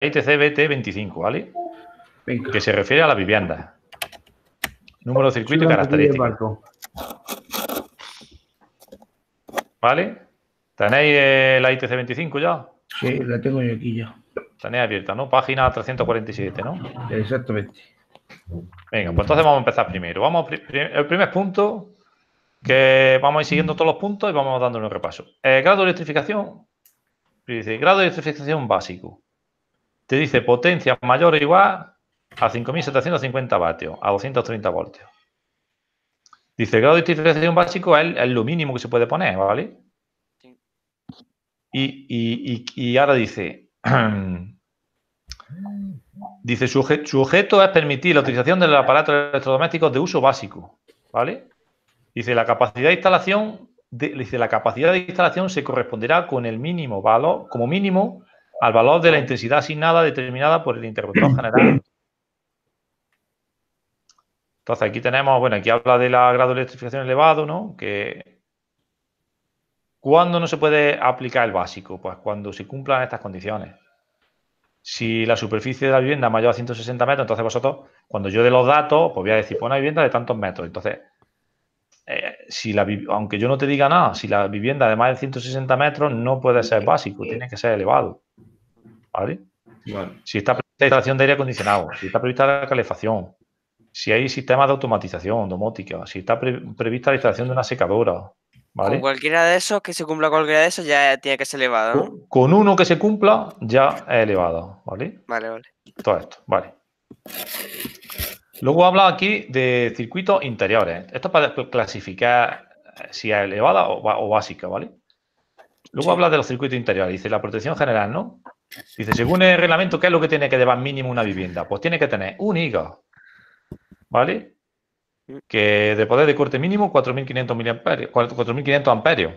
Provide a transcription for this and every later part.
ITC BT25, ¿vale? Venga. Que se refiere a la vivienda. Número de circuito y características. ¿Vale? ¿Tenéis la ITC 25 ya? Sí, la tengo yo aquí ya. Tenéis abierta, ¿no? Página 347, ¿no? Exactamente. Venga, pues entonces vamos a empezar primero. El primer punto, que vamos a ir siguiendo todos los puntos y vamos dándole un repaso. Grado de electrificación. Dice, grado de electrificación básico. Te dice potencia mayor o igual a 5.750 vatios, a 230 voltios. Dice, el grado de electrificación básico es lo mínimo que se puede poner, ¿vale? Y ahora dice, dice, su objeto es permitir la utilización de los aparatos electrodomésticos de uso básico, ¿vale? Dice, la capacidad de instalación se corresponderá con el mínimo valor, como mínimo, al valor de la intensidad asignada determinada por el interruptor general. Entonces, aquí tenemos, bueno, aquí habla de la grado de electrificación elevado, ¿no? Que ¿cuándo no se puede aplicar el básico? Pues cuando se cumplan estas condiciones. Si la superficie de la vivienda es mayor a 160 metros, entonces vosotros, cuando yo dé los datos, pues voy a decir, pues una vivienda de tantos metros. Entonces, aunque yo no te diga nada, si la vivienda de más de 160 metros no puede ser básico, tiene que ser elevado. ¿Vale? Vale. Si está prevista la instalación de aire acondicionado, si está prevista la calefacción, si hay sistemas de automatización, domótica, si está prevista la instalación de una secadora. ¿Vale? Con cualquiera de esos, que se cumpla cualquiera de esos, ya tiene que ser elevado, ¿no? Con uno que se cumpla, ya es elevado. ¿Vale? Vale, vale. Todo esto, vale. Luego habla aquí de circuitos interiores. Esto es para clasificar si es elevada o básica, ¿vale? Luego habla de los circuitos interiores. Dice la protección general, ¿no? Dice, según el reglamento, ¿qué es lo que tiene que llevar mínimo una vivienda? Pues tiene que tener un IGA, ¿vale? Que de poder de corte mínimo 4.500 amperios.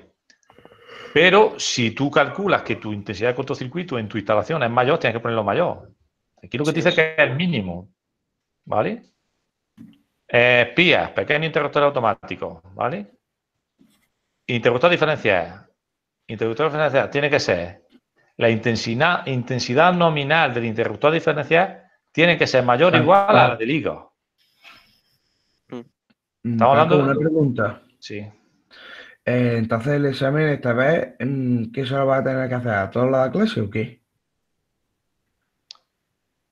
Pero si tú calculas que tu intensidad de cortocircuito en tu instalación es mayor, tienes que ponerlo mayor. Aquí lo que te dice que es el mínimo, ¿vale? PIAs, pequeño interruptor automático, ¿vale? Interruptor diferencial. Interruptor diferencial tiene que ser la intensidad nominal del interruptor diferencial tiene que ser mayor o igual a la del IGA. Estamos hablando de una pregunta. Sí. Entonces el examen esta vez, ¿qué se lo va a tener que hacer? ¿A toda la clase o qué?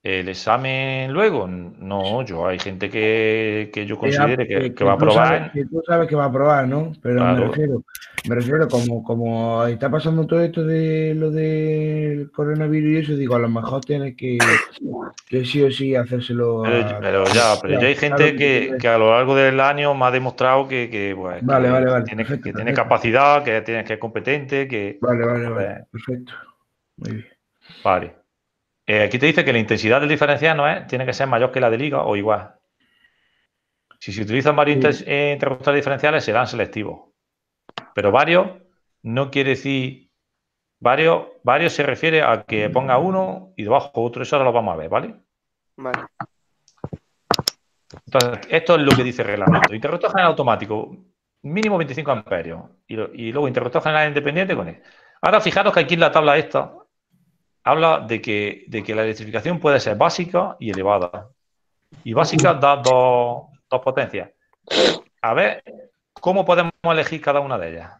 El examen luego, no, hay gente que yo considere que va a aprobar. Que tú sabes que va a aprobar, ¿no? Pero Claro. me refiero como está pasando todo esto de lo del coronavirus y eso, digo, a lo mejor tienes que sí o sí hacérselo. Pero ya hay gente que a lo largo del año me ha demostrado que tiene capacidad, que es competente, que. Vale. Perfecto. Muy bien. Vale. Aquí te dice que la intensidad del diferencial tiene que ser mayor que la de liga o igual. Si se utilizan varios interruptores diferenciales, serán selectivos. Pero varios no quiere decir. Varios se refiere a que ponga uno y debajo otro. Eso ahora lo vamos a ver, ¿vale? Vale. Entonces, esto es lo que dice el reglamento. Interruptor general automático, mínimo 25 amperios. Y luego interruptor general independiente con él. Ahora, fijaros que aquí en la tabla esta habla de que la electrificación puede ser básica y elevada. Y básica da dos potencias. A ver, ¿cómo podemos elegir cada una de ellas?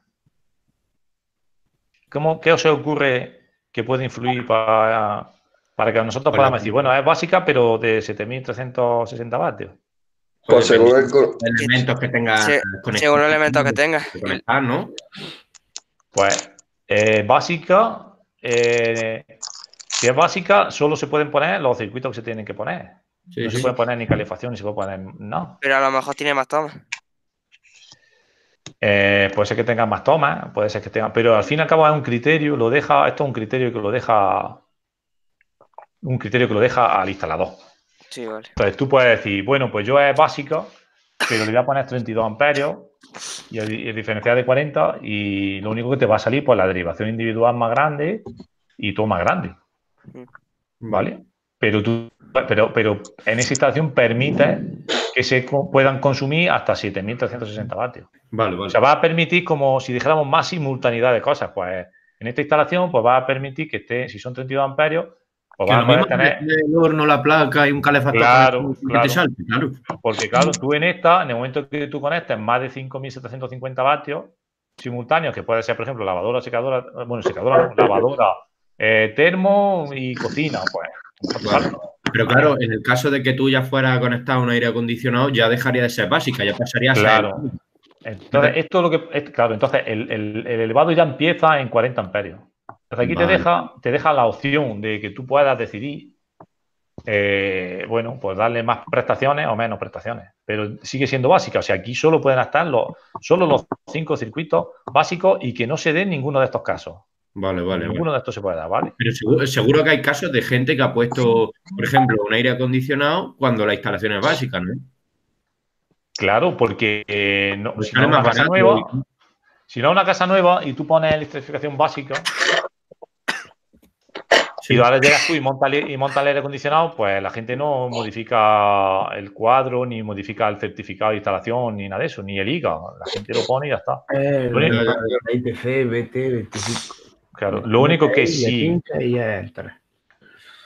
¿Qué os ocurre que puede influir para que nosotros podamos decir, bueno, es básica, pero de 7.360 vatios? Pues según elementos que tenga. Según los elementos que tenga. Conectar, ¿no? Pues básica, si es básica, solo se pueden poner los circuitos que se tienen que poner. No se puede poner ni calefacción, ni se puede poner nada. Pero a lo mejor tiene más tomas. Puede ser que tenga más tomas, puede ser que tenga. Pero al fin y al cabo es un criterio, esto es un criterio que lo deja. Un criterio que lo deja al instalador. Sí, vale. Entonces tú puedes decir, bueno, pues yo es básica, pero le voy a poner 32 amperios y el diferencial de 40 y lo único que te va a salir pues la derivación individual más grande y todo más grande. ¿Vale? Pero en esa instalación permite que se puedan consumir hasta 7.360 vatios. Vale. O sea, va a permitir, como si dijéramos, más simultaneidad de cosas. Pues en esta instalación pues va a permitir que esté, si son 32 amperios, Pues Que vas lo a poder mismo tener... el horno, la placa y un calefactor Claro, que claro. te salte, claro. Porque, claro, tú en esta, en el momento que tú conectes más de 5.750 vatios simultáneos, que puede ser, por ejemplo, lavadora, secadora, bueno, secadora, no, lavadora, termo y cocina, pues, no te Vale. salta. Pero claro, en el caso de que tú ya fueras a conectar un aire acondicionado, ya dejaría de ser básica, ya pasaría a ser... Claro. Entonces, esto es lo que... Claro, entonces el elevado ya empieza en 40 amperios. Entonces, aquí Vale. te deja la opción de que tú puedas decidir, bueno, pues darle más prestaciones o menos prestaciones. Pero sigue siendo básica. O sea, aquí solo pueden estar solo los 5 circuitos básicos y que no se den ninguno de estos casos. Vale. Ninguno de estos se puede dar, ¿vale? Pero seguro que hay casos de gente que ha puesto, por ejemplo, un aire acondicionado cuando la instalación es básica, ¿no? Claro, porque Pues si no sale es una más casa barato. nueva, si no es una casa nueva y tú pones electrificación básica Sí. y ahora llegas tú y montas el aire acondicionado, pues la gente no modifica el cuadro, ni modifica el certificado de instalación, ni nada de eso, ni el IGA. La gente lo pone y ya está. La ITC, BT, 25. Claro, lo único que Le sí, pincha y ya entra.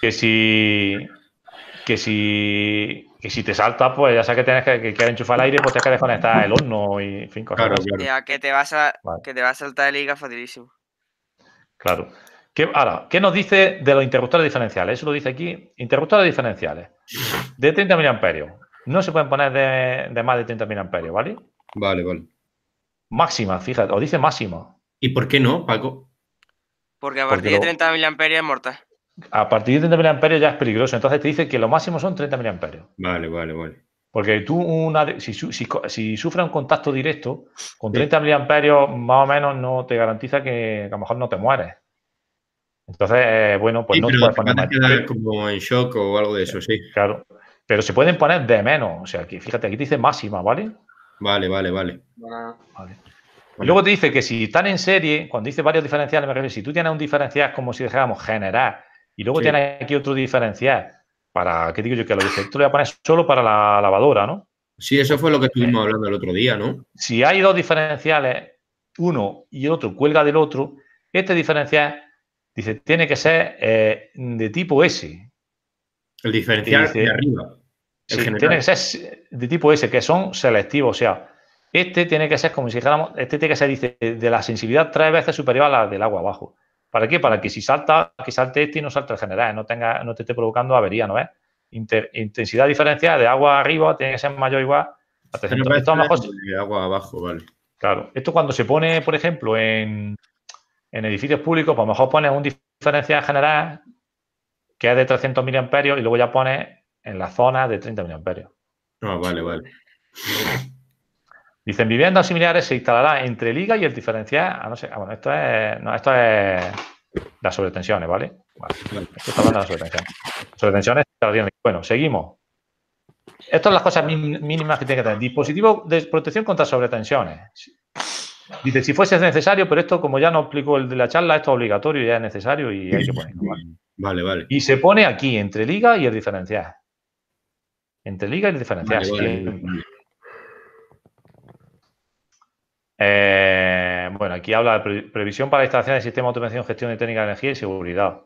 que si te salta, pues ya sabes que tienes que enchufar el aire, pues tienes que desconectar el horno y, en fin, cosas Claro, así. claro. Ya que te vas a, Vale. que te va a saltar el IGA facilísimo. Claro. Ahora, ¿qué nos dice de los interruptores diferenciales? Eso lo dice aquí. Interruptores diferenciales de 30 miliamperios. No se pueden poner de más de 30 miliamperios, ¿vale? Vale. Máxima, fíjate, o dice máxima. ¿Y por qué no, Paco? Porque a Porque partir de 30 mAh es mortal. a partir de 30 miliamperios ya es peligroso. Entonces te dice que lo máximo son 30 miliamperios. Vale. Porque tú, si sufres un contacto directo, con 30 miliamperios más o menos no te garantiza que a lo mejor no te mueres. Entonces, bueno, pues Sí, no te pero puedes te poner van a más. quedar como en shock o algo de eso, sí. Claro. Pero se pueden poner de menos. O sea, que fíjate, aquí te dice máxima, ¿vale? Vale. Vale. Y luego te dice que si están en serie, cuando dice varios diferenciales, me refiero, si tú tienes un diferencial como si dijéramos generar, y luego Sí. tienes aquí otro diferencial para, ¿qué digo yo? Que lo dice, esto lo voy a poner solo para la lavadora, ¿no? Sí, eso fue lo que estuvimos hablando el otro día, ¿no? Si hay dos diferenciales, uno y el otro cuelga del otro, este diferencial, dice, tiene que ser de tipo S. El diferencial dice, de arriba. El Sí, general. tiene que ser de tipo S, que son selectivos. O sea, este tiene que ser como si dijéramos, este tiene que ser, dice, de la sensibilidad 3 veces superior a la del agua abajo. ¿Para qué? Para que si salta, que salte este y no salte el general, no te esté provocando avería, ¿no ves? Intensidad diferencial de agua arriba tiene que ser mayor o igual a 300. Esto a lo mejor, De agua abajo, vale. claro, esto cuando se pone, por ejemplo, en edificios públicos, pues a lo mejor pones un diferencial general que es de 300 miliamperios y luego ya pones en la zona de 30 miliamperios. Ah, vale. Dicen, viviendas similares se instalará entre el IGA y el diferencial. No sé, bueno, esto es las sobretensiones, ¿vale? Esto está hablando de las sobretensiones. Sobretensiones, bueno, seguimos. Estas son las cosas mínimas que tiene que tener. Dispositivo de protección contra sobretensiones. Dice, si fuese necesario, pero esto, como ya nos explicó el de la charla, esto es obligatorio, ya es necesario y hay que ponerlo, ¿vale? Vale. Y se pone aquí, entre el IGA y el diferencial. Entre el IGA y el diferencial. Vale. Bueno, aquí habla de previsión para la instalación del sistema de automatización, gestión de técnica de energía y seguridad.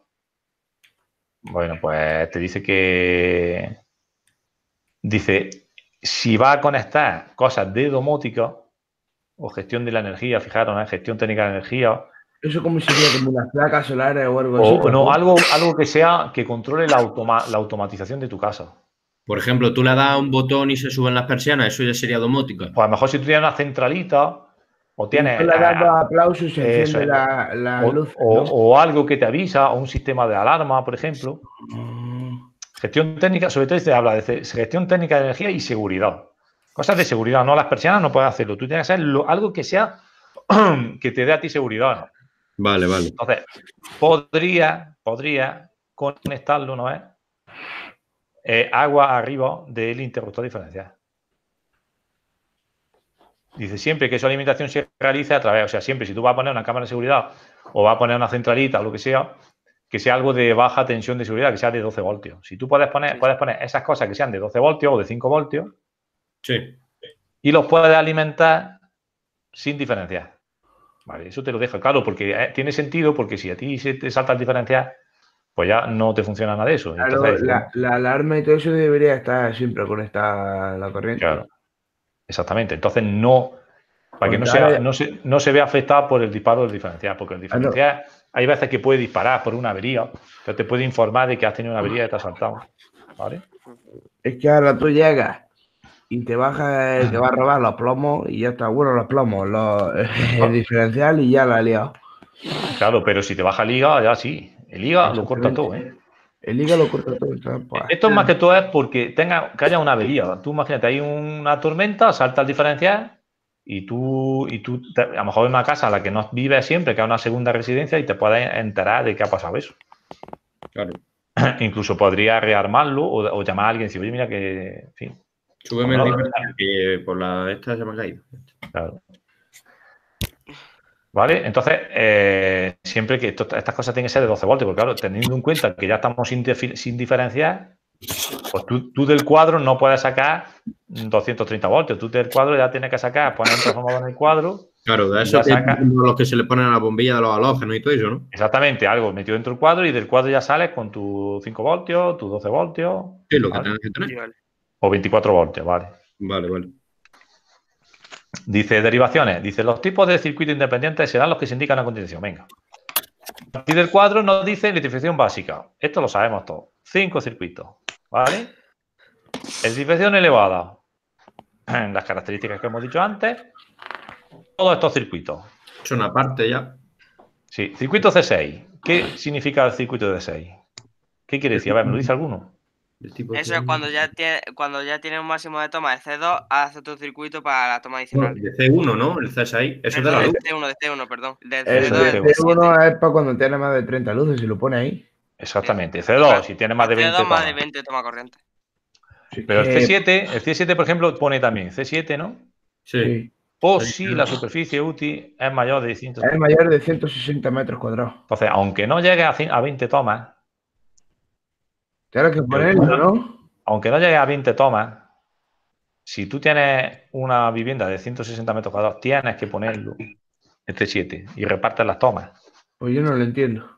Bueno, pues te dice que... Dice, si va a conectar cosas de domótica o gestión de la energía, fijaros, ¿no? Gestión técnica de energía. Eso como sería como unas placas solares o algo así. O no, algo que controle la automatización de tu casa. Por ejemplo, tú le das un botón y se suben las persianas, eso ya sería domótica. Pues a lo mejor si tú tienes una centralita o tienes... le das aplausos y se enciende la luz. O algo que te avisa, o un sistema de alarma, por ejemplo. Gestión técnica, sobre todo habla de gestión técnica de energía y seguridad. Cosas de seguridad, no las persianas no puedes hacerlo. Tú tienes que hacer algo que sea que te dé a ti seguridad. Vale. Entonces, podría conectarlo, ¿no es? Agua arriba del interruptor diferencial. Dice, siempre que su alimentación se realice a través, o sea, siempre si tú vas a poner una cámara de seguridad o vas a poner una centralita o lo que sea algo de baja tensión de seguridad, que sea de 12 voltios. Si tú puedes poner esas cosas que sean de 12 voltios o de 5 voltios y los puedes alimentar sin diferencial. Vale, eso te lo dejo claro porque tiene sentido, porque si a ti se te salta el diferencial, pues ya no te funciona nada de eso. Claro, Entonces, bueno, la alarma y todo eso debería estar siempre conectada a la corriente. claro, exactamente. Entonces, no, para que no, Porque sea, ahora, no se vea afectado por el disparo del diferencial, porque el claro, diferencial hay veces que puede disparar por una avería, entonces te puede informar de que has tenido una avería y te has saltado. ¿Vale? es que ahora tú llegas y te baja el que va a robar los plomos y ya está. Bueno, los plomos, el diferencial y ya la ha liado. Claro, pero si te baja el IGA, ya sí. El IGA lo corta todo, ¿eh? El hígado corta todo. Entonces, pues, Esto más que todo es porque que haya una avería. Tú imagínate, hay una tormenta, salta el diferencial y a lo mejor en una casa en la que no vives siempre, que es una segunda residencia y te puedes enterar de qué ha pasado eso. Claro. Incluso podría rearmarlo o llamar a alguien y decir, oye, mira que, en fin. Súbeme el No, diferencial, que por la esta se me ha caído. claro. ¿Vale? Entonces, siempre que estas cosas tienen que ser de 12 voltios, porque claro, teniendo en cuenta que ya estamos sin diferenciar, pues tú del cuadro no puedes sacar 230 voltios. Tú del cuadro ya tienes que sacar, poner un transformador en el cuadro. Claro, de y eso ya que saca los que se le ponen a la bombilla de los halógenos y todo eso, ¿no? exactamente algo metido dentro del cuadro y del cuadro ya sales con tus 5 voltios, tus 12 voltios, Sí, lo que ¿vale? tengas que Sí, tener. vale. O 24 voltios, ¿vale? Vale, vale. Dice derivaciones. Dice los tipos de circuito independientes serán los que se indican a continuación. Venga. A partir del cuadro nos dice electrificación básica. Esto lo sabemos todos. 5 circuitos, ¿vale? Electrificación elevada. Las características que hemos dicho antes. Todos estos circuitos. Son aparte ya. Sí, circuito C6. ¿Qué significa el circuito de 6? ¿Qué quiere decir? A ver, ¿me lo dice alguno? El tipo Eso es cuando ya tiene un máximo de toma de C2, hace tu circuito para la toma adicional. de C1, ¿no? El C6. Eso es de la Perdón, luz. de C1, perdón. Del el Eso C2 de es de el C1. C1 C7. es para cuando tiene más de 30 luces, si lo pone ahí. Exactamente. C2, si tiene más de 20 C2 más de tomas. 20 toma corriente. Sí, Pero el C7, por ejemplo, pone también C7, ¿no? Sí. sí. O si la superficie útil es mayor de 100. Es mayor de 160 metros cuadrados. Entonces, aunque no llegue a 20 tomas, Tienes que pero ponerlo, ¿no? aunque no llegue a 20 tomas, si tú tienes una vivienda de 160 metros cuadrados, tienes que ponerlo en C7 y repartes las tomas. Pues yo no lo entiendo.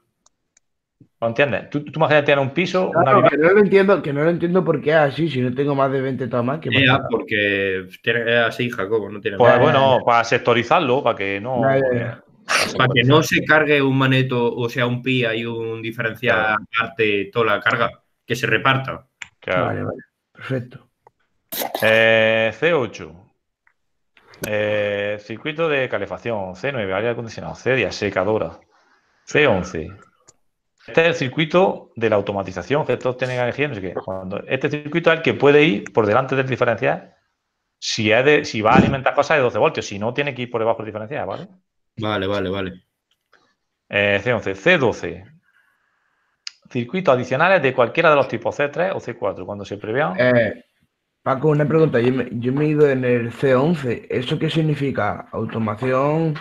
¿Lo entiendes? Tú imagínate tener un piso, una Claro, vivienda. que no lo entiendo por qué es así, si no tengo más de 20 tomas, ¿qué pasa? Porque es así, Jacobo, no tiene Pues más. bueno, para sectorizarlo, para que no. Ya. Para que no se cargue un maneto, o sea, un PIA y un diferencial Claro. aparte toda la carga, que se reparta. Claro. Vale, perfecto. C8. Circuito de calefacción. C9, aire acondicionado. C10, secadora. C11. Este es el circuito de la automatización, que todos tienen energía, no sé qué. Este circuito es el que puede ir por delante del diferencial si va a alimentar cosas de 12 voltios. Si no, tiene que ir por debajo del diferencial, ¿vale? Vale. C11. C12. Circuitos adicionales de cualquiera de los tipos C3 o C4, cuando se prevean. Paco, una pregunta. Yo me he ido en el C11. ¿Eso qué significa? ¿Automación?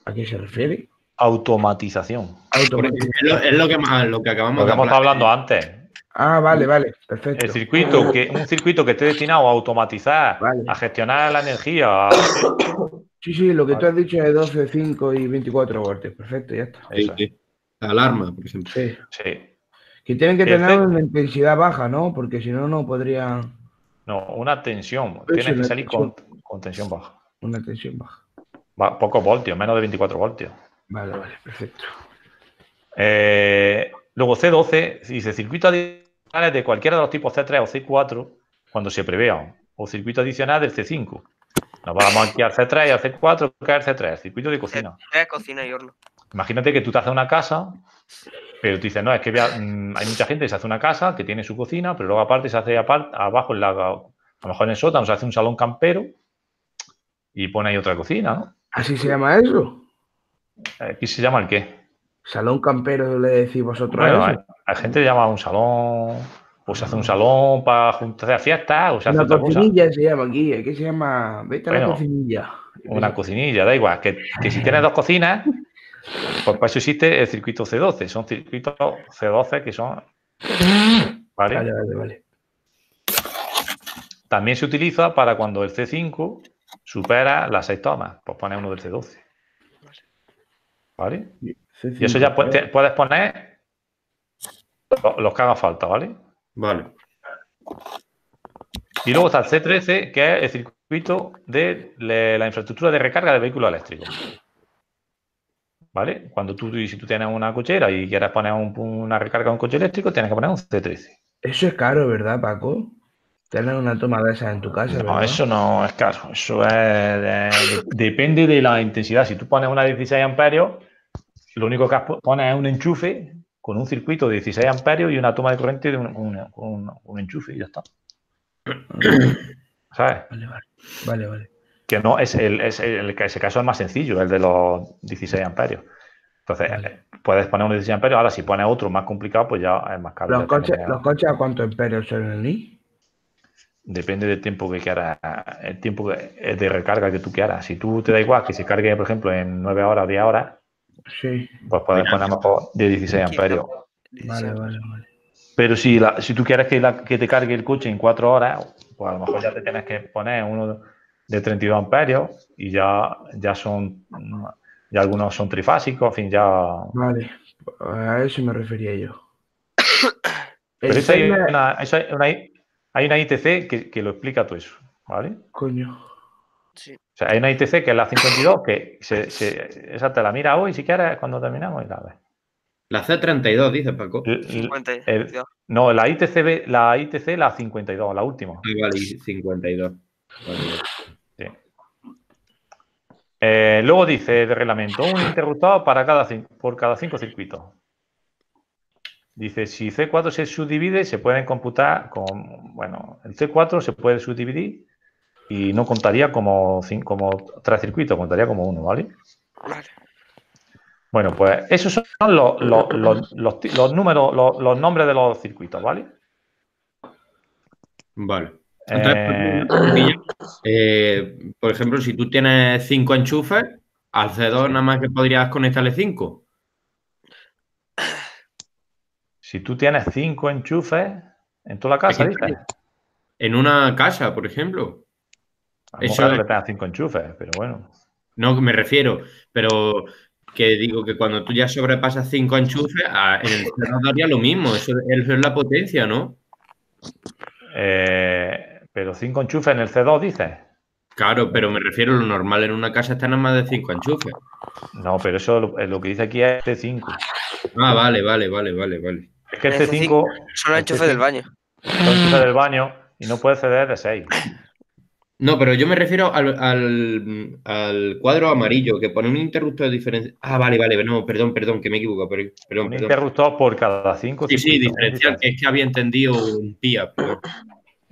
¿A qué se refiere? Automatización. Es lo que acabamos Lo que de hemos hablar. estado hablando antes. Ah, vale, perfecto. Un circuito que esté destinado a automatizar, Vale. a gestionar la energía. Sí, lo que tú has dicho es 12, 5 y 24 voltios. Perfecto, ya está. Sí. La alarma, por ejemplo. Sí. Sí. Que tienen que tener una intensidad baja, ¿no? Porque si no, no podría. No, una tensión. Eso, Tienes que una salir tensión. con tensión baja. Una tensión baja. Pocos voltios, menos de 24 voltios. Vale, perfecto. Luego C12 dice circuitos adicionales de cualquiera de los tipos C3 o C4 cuando se prevean. O circuito adicional del C5. Nos vamos aquí al C3 y al C4, que es el C3, circuito de cocina. C3, cocina y horno. Imagínate que tú te haces una casa, pero tú dices, no, es que hay mucha gente que se hace una casa que tiene su cocina, pero luego aparte se hace abajo, a lo mejor en el sótano, se hace un salón campero y pone ahí otra cocina, ¿no? ¿Así se llama eso? ¿Aquí se llama el qué? Salón campero le decís vosotros Bueno, a eso. hay gente que llama un salón, o se hace un salón para juntarse a fiestas, o se hace Una otra cosa. cocinilla se llama aquí. Aquí se llama. Vete a la cocinilla. Una cocinilla, da igual. Que si tienes dos cocinas, pues para eso existe el circuito C12. Son circuitos C12 que son. Vale. También se utiliza para cuando el C5 supera las 6 tomas. Pues pones uno del C12. ¿Vale? Y eso ya puedes poner los que hagan falta, ¿vale? Vale. Y luego está el C13, que es el circuito de la infraestructura de recarga de vehículos eléctricos. ¿Vale? Si tú tienes una cochera y quieres poner una recarga a un coche eléctrico, tienes que poner un C13. Eso es caro, ¿verdad, Paco? Tener una toma de esas en tu casa, No, ¿verdad? eso no es caro. Eso depende de la intensidad. Si tú pones una de 16 amperios, lo único que pones es un enchufe con un circuito de 16 amperios y una toma de corriente de un enchufe y ya está. ¿Sabes? Vale. Que no es ese caso es más sencillo, el de los 16 amperios. Entonces, puedes poner un 16 amperios. Ahora, si pones otro más complicado, pues ya es más caro. ¿Los coches a cuántos amperios suelen ir? Depende del tiempo que quieras, el tiempo de recarga que tú quieras. Si tú te da igual que se cargue, por ejemplo, en 9 horas o 10 horas, sí, pues puedes poner mejor de 16 amperios. Vale. Pero si tú quieres que te cargue el coche en 4 horas, pues a lo mejor ya te tienes que poner uno de 32 amperios y ya algunos son trifásicos, en fin, ya... Vale, a eso me refería yo. Pero hay una ITC que lo explica todo eso, ¿vale? Coño. Sí. O sea, hay una ITC que es la 52, que esa te la mira hoy si quieres cuando terminamos y la ves. La C32, dice Paco. 52. No, la ITC, la 52, la última. Ah, vale, 52. Vale. Sí. Luego dice el reglamento, un interruptor por cada 5 circuitos. Dice, si C4 se subdivide, se pueden computar el C4 se puede subdividir y no contaría como 3 circuitos, contaría como 1, ¿vale? Vale. Bueno, pues esos son los números, los nombres de los circuitos, ¿vale? Vale. Entonces, por ejemplo, si tú tienes 5 enchufes, al C2 nada más que podrías conectarle 5. Si tú tienes 5 enchufes en toda la casa, dices. En una casa, por ejemplo. Es claro que tengas 5 enchufes, pero bueno. No, me refiero, pero que digo que cuando tú ya sobrepasas 5 enchufes, en el C2 daría lo mismo. Eso es la potencia, ¿no? Pero 5 enchufes en el C2, dices. Claro, pero me refiero, lo normal en una casa está en más de 5 enchufes. No, pero eso lo que dice aquí es C5. Ah, vale. Es que el C5 son enchufes del baño. Son enchufes del baño y no puede ceder de 6. No, pero yo me refiero al cuadro amarillo que pone un interruptor diferencial. Ah, vale, no, perdón, que me he equivocado. Perdón. Interruptor por cada 5 circuitos. Sí, diferencial. Es que había entendido un PIA.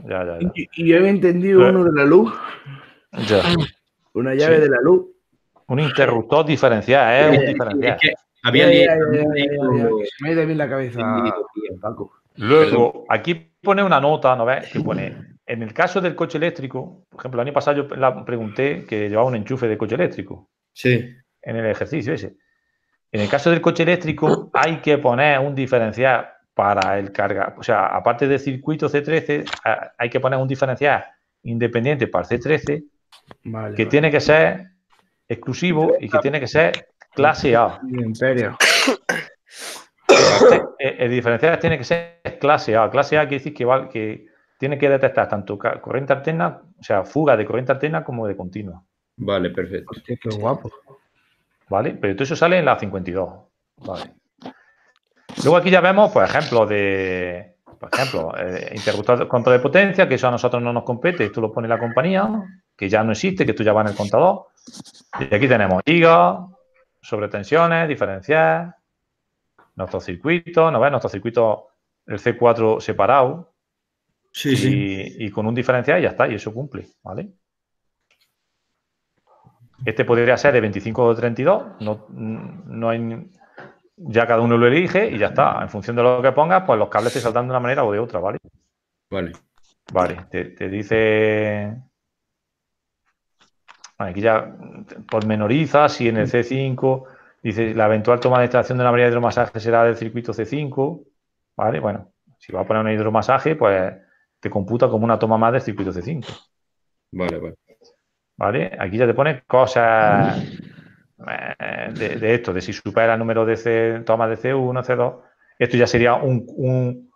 Ya. Y yo había entendido uno de la luz. Ya. Una llave de la luz. Un interruptor diferencial, un diferencial. Es que había Se me ha ido bien la cabeza, Paco. Luego, aquí pone una nota, ¿no ves? Que pone, en el caso del coche eléctrico, por ejemplo, el año pasado yo la pregunté que llevaba un enchufe de coche eléctrico. Sí. En el ejercicio ese. En el caso del coche eléctrico hay que poner un diferencial para el carga. O sea, aparte del circuito C13, hay que poner un diferencial independiente para el C13 que tiene que ser exclusivo y que tiene que ser clase A. El diferencial tiene que ser clase A. Clase A quiere decir que tiene que detectar tanto corriente alterna, o sea, fuga de corriente alterna como de continua. Vale, perfecto. Hostia, qué guapo. ¿Vale? Pero todo eso sale en la 52. Vale. Luego aquí ya vemos, pues, ejemplos de, por ejemplo, interruptor de control de potencia, que eso a nosotros no nos compete, esto lo pone la compañía, que ya no existe, que esto ya va en el contador. Y aquí tenemos gigas, sobretensiones, diferencial, nuestros circuitos, ¿no ves? Nuestros circuitos, el C4 separado. Sí. Y con un diferencial y ya está, y eso cumple, ¿vale? Este podría ser de 25 o 32, no hay... Ya cada uno lo elige y ya está. En función de lo que pongas, pues los cables te saltan de una manera o de otra, ¿vale? Vale, te dice... Bueno, aquí ya pormenoriza si en el C5 dice la eventual toma de extracción de una varilla de hidromasaje será del circuito C5, ¿vale? Bueno, si vas a poner un hidromasaje, pues te computa como una toma más del circuito C5. Vale. Aquí ya te pone cosas de esto, de si supera el número de tomas de C1, C2. Esto ya sería un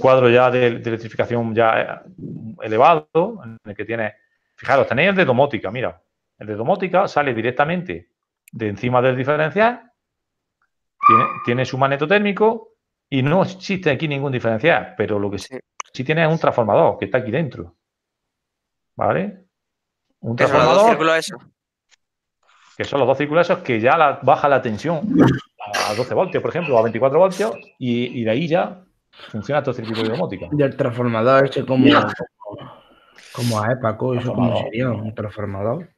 cuadro ya de electrificación ya elevado, en el que tiene, fijaros, tenéis el de domótica, mira, el de domótica sale directamente de encima del diferencial, tiene su magneto térmico y no existe aquí ningún diferencial, pero lo que sí tiene es un transformador que está aquí dentro, ¿vale? Un ¿Qué son los dos transformador círculos esos? que son los dos círculos esos que ya baja la tensión a 12 voltios, por ejemplo, a 24 voltios, y de ahí ya funciona todo el circuito de domótica. Y el transformador ese como a Paco, eso como sería un transformador.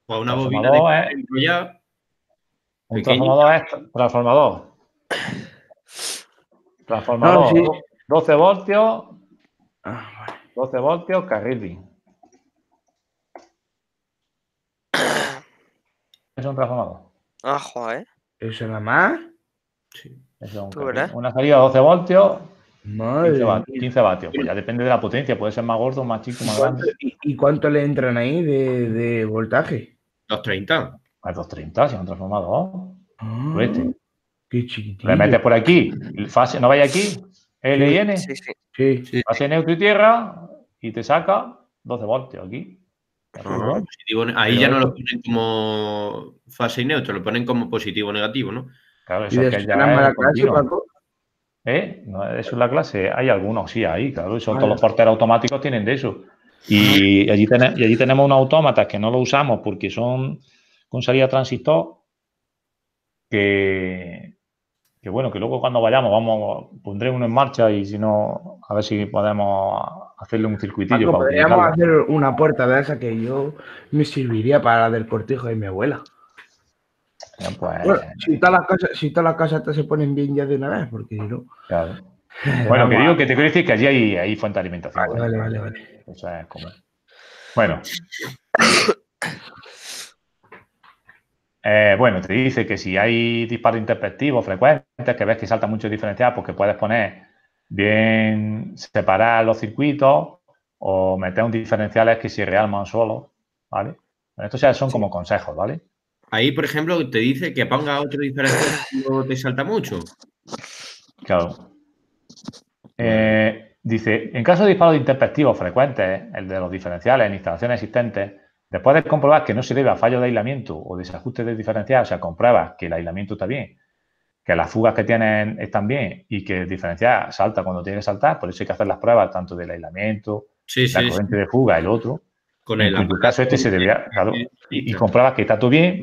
O una Transformador bobina de es- enrollar. Un Pequeñita. transformador es transformador. No, sí. 12 voltios, Ah, vale. 12 voltios, carril. Es un transformador. Ah, joder. ¿Eso nada más? Sí. Eso es un ¿Tú carril. verás? Una salida de 12 voltios, 15 Madre vatios, mía. 15 vatios. Pues ya depende de la potencia, puede ser más gordo, más chico, más grande. ¿Y cuánto le entran ahí de voltaje? 230. A 230, si es un transformador. Ah, Este. qué chiquitito. Le metes por aquí, fase, ¿no vaya aquí? L y N, Sí, sí. Sí. Sí. fase neutro y tierra, y te saca 12 voltios aquí. Ah, positivo, ahí ya no lo ponen como fase y neutro, lo ponen como positivo o negativo, ¿no? Claro, ¿Y eso de que eso ya tenemos es la clase, continuo. Paco? No, eso es la clase. Hay algunos, sí, ahí, claro. Eso, Vale. todos los porteros automáticos tienen de eso. Y allí, tenemos unos autómatas que no lo usamos porque son con salida transistor, que bueno, que luego cuando vayamos, pondré uno en marcha y si no, a ver si podemos hacerle un circuitillo Paco, para podríamos utilizarlo. hacer una puerta de esa que yo me serviría para la del cortijo de mi abuela. Bien, pues, Bueno, si todas las casas se ponen bien ya de una vez, porque si no. claro. Bueno, que digo que te quiero decir que allí hay fuente de alimentación. Vale. Eso es común. Bueno. Bueno, te dice que si hay disparos interpectivos frecuentes, que ves que salta mucho diferencial, pues que puedes poner bien separar los circuitos o meter un diferenciales que se realman solos, ¿vale? Bueno, estos ya son como consejos, ¿vale? Ahí, por ejemplo, te dice que ponga otro diferencial cuando te salta mucho. Claro. Vale. Dice, en caso de disparos interpectivos frecuentes, el de los diferenciales en instalaciones existentes, después de comprobar que no se debe a fallo de aislamiento o desajuste del diferencial, o sea, compruebas que el aislamiento está bien, que las fugas que tienen están bien y que el diferencial salta cuando tiene que saltar, por eso hay que hacer las pruebas tanto del aislamiento, la corriente de fuga, el otro. Con en el cuyo caso este se debería, claro, y compruebas que está todo bien.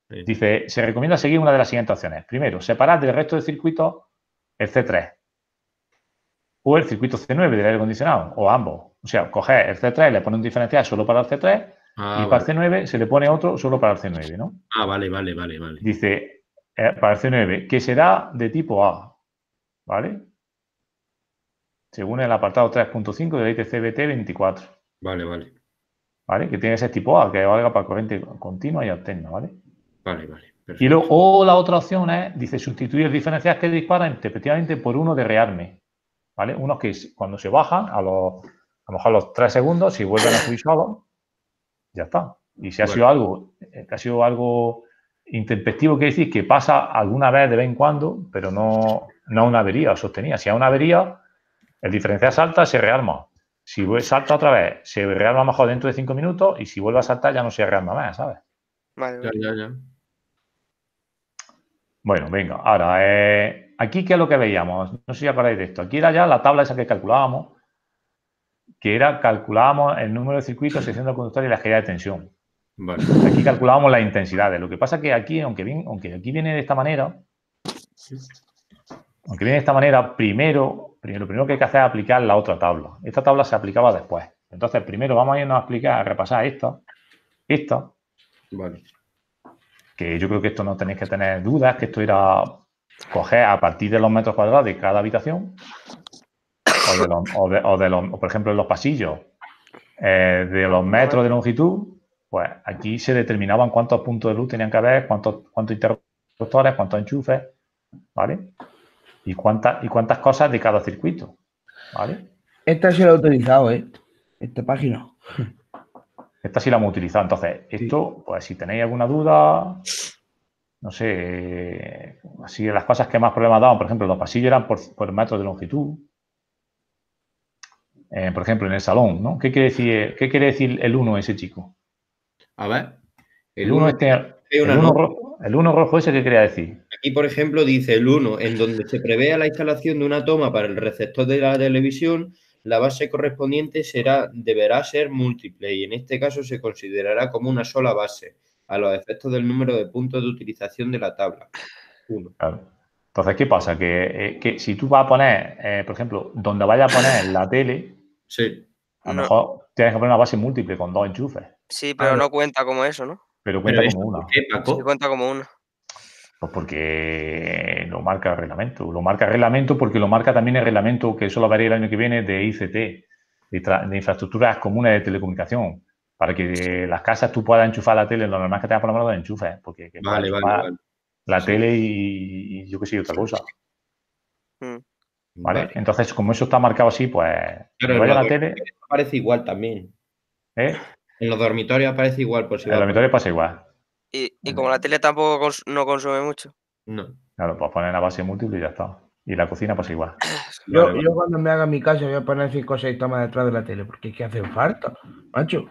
Sí. Dice, se recomienda seguir una de las siguientes opciones. Primero, separar del resto del circuito el C3 o el circuito C9 del aire acondicionado, o ambos. O sea, coger el C3, le pone un diferencial solo para el C3 y para el C9 se le pone otro solo para el C9, ¿no? Vale. Dice, para el C9, que será de tipo A, ¿vale? Según el apartado 3.5 del ITC-BT 24. Vale. ¿Vale? Que tiene ese tipo A, que valga para corriente continua y alterna, ¿vale? Vale. Perfecto. Y luego, o la otra opción es, dice, sustituir el diferencial que dispara efectivamente por uno de rearme, ¿vale? Unos que cuando se bajan, a lo mejor a los 3 segundos, si vuelven a subir solos, ya está. Y si ha sido algo intempestivo, quiere decir que pasa alguna vez de vez en cuando, pero no una avería sostenida. Si hay una avería, el diferencial salta, se rearma. Si salta otra vez, se rearma mejor dentro de 5 minutos y si vuelve a saltar ya no se rearma más, ¿sabes? Vale. Ya. Bueno, venga, ahora, aquí, ¿qué es lo que veíamos? No sé si acordáis de esto. Aquí era ya la tabla esa que calculábamos, calculábamos el número de circuitos, sección del conductor y la escala de tensión. Vale. Aquí calculábamos las intensidades. Lo que pasa es que aquí, aunque aquí viene de esta manera, primero que hay que hacer es aplicar la otra tabla. Esta tabla se aplicaba después. Entonces, primero vamos a irnos a repasar esta. Vale. Que yo creo que esto no tenéis que tener dudas, que esto era coger a partir de los metros cuadrados de cada habitación, o por ejemplo, en los pasillos, de los metros de longitud, pues aquí se determinaban cuántos puntos de luz tenían que haber, cuántos interruptores, cuántos enchufes, ¿vale? Y cuántas cosas de cada circuito, ¿vale? Esta sí la he utilizado, esta página. Esta sí la hemos utilizado. Entonces, esto, pues si tenéis alguna duda, no sé, así las cosas que más problemas daban, por ejemplo, los pasillos eran por metros de longitud. Por ejemplo, en el salón, ¿no? ¿Qué quiere decir el 1 ese chico? A ver, El el 1 1 este, hay una el 1 nota. rojo, el 1 rojo ese, ¿qué quería decir? Aquí, por ejemplo, dice el 1, en donde se prevea la instalación de una toma para el receptor de la televisión, la base correspondiente deberá ser múltiple y en este caso se considerará como una sola base, a los efectos del número de puntos de utilización de la tabla. 1. Claro. Entonces, ¿qué pasa? Que si tú vas a poner, por ejemplo, donde vayas a poner la tele, Sí. a lo No. mejor tienes que poner una base múltiple con 2 enchufes, Sí, pero no cuenta como eso, ¿no? pero ¿Pero cuenta eso como por una. qué, Sí, Paco? cuenta como uno. Pues porque lo marca el reglamento. Lo marca el reglamento porque lo marca también el reglamento, que eso lo veré el año que viene, de ICT, de infraestructuras comunes de telecomunicación. Para que las casas tú puedas enchufar la tele, lo normal es que tengas por lo menos 2 enchufes, porque que puedas Vale, vale, enchufar vale. la Sí. tele y yo qué sé, otra cosa. Mm. ¿Vale? Vale. Entonces, como eso está marcado así, pues donde Claro, en vaya los la tele, dormitorios aparece igual también. ¿eh? En los dormitorios aparece igual, por si El va a poner. dormitorio pasa igual. Y como la tele tampoco no consume mucho. No. Claro, pues poner la base múltiple y ya está. Y la cocina pasa igual. Yo, Vale, yo cuando me haga mi casa voy a poner 5 o 6 tomas detrás de la tele, porque es que hacen falta, macho.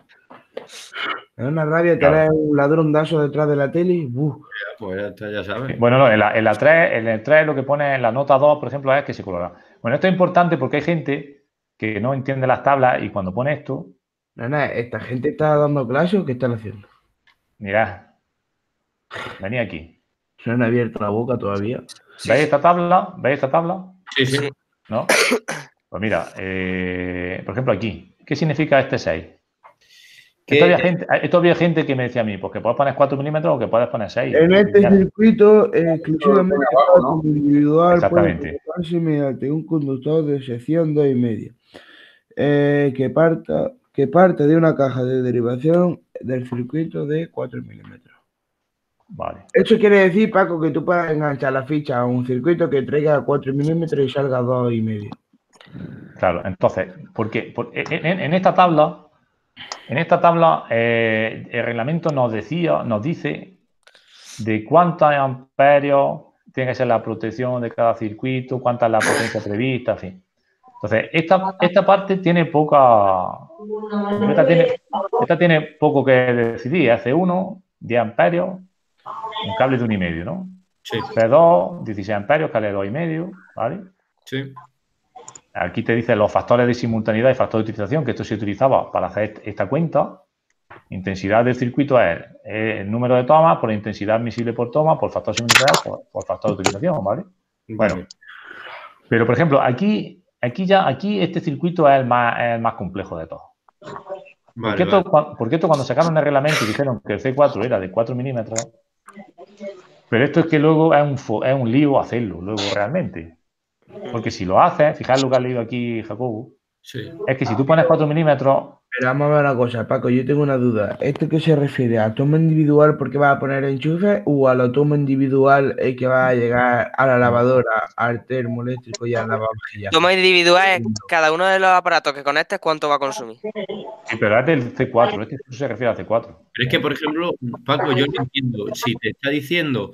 Es una rabia Claro. tener un ladrondazo detrás de la tele. pues ya está, ya sabes. Bueno, no, en la 3, en el 3 lo que pone en la nota 2, por ejemplo, es que se colora. Bueno, esto es importante porque hay gente que no entiende las tablas y cuando pone esto, Nada, ¿esta gente está dando clase o qué están haciendo? mirad, venid aquí. ¿Se han abierto la boca todavía? Sí, ¿Veis sí. esta tabla? ¿Veis esta tabla? Sí, sí. Sí. ¿No? Pues mira, por ejemplo aquí, ¿qué significa este 6? Esto había gente que me decía a mí, pues que puedes poner 4 milímetros o que puedes poner 6. En este circuito exclusivamente como individual puede Exactamente. colocarse mediante un conductor de sección 2,5 que parte de una caja de derivación del circuito de 4 milímetros. Vale. Eso quiere decir, Paco, que tú puedas enganchar la ficha a un circuito que traiga 4 milímetros y salga 2,5. Claro, entonces, porque en esta tabla, el reglamento nos dice de cuántos amperios tiene que ser la protección de cada circuito, cuánta es la potencia prevista, en fin. Entonces, esta parte tiene esta tiene poco que decidir. Hace 1, 10 amperios, un cable de 1,5, ¿no? Sí, P2, 16 amperios, cable de 2,5, ¿vale? sí. Aquí te dice los factores de simultaneidad y factor de utilización, que esto se utilizaba para hacer esta cuenta. Intensidad del circuito es el número de tomas por la intensidad admisible por toma, por factor de simultaneidad, por factor de utilización, ¿vale? Bueno, Vale. pero por ejemplo, aquí este circuito es el más complejo de todos. Vale, Porque esto cuando sacaron el reglamento y dijeron que el C4 era de 4 milímetros, pero esto es que luego es un lío hacerlo, luego realmente. Porque si lo haces, fijaos lo que has leído aquí, Jacobo, sí. es que si tú pones 4 milímetros, Pero vamos a ver una cosa, Paco, yo tengo una duda. ¿Esto qué se refiere? ¿A toma individual porque vas a poner enchufe o a la toma individual que va a llegar a la lavadora, al termoeléctrico y al lavavajillas? Toma individual es cada uno de los aparatos que conectes cuánto va a consumir. sí, pero es del C4, este se refiere al C4. Pero es que, por ejemplo, Paco, yo no entiendo. Si te está diciendo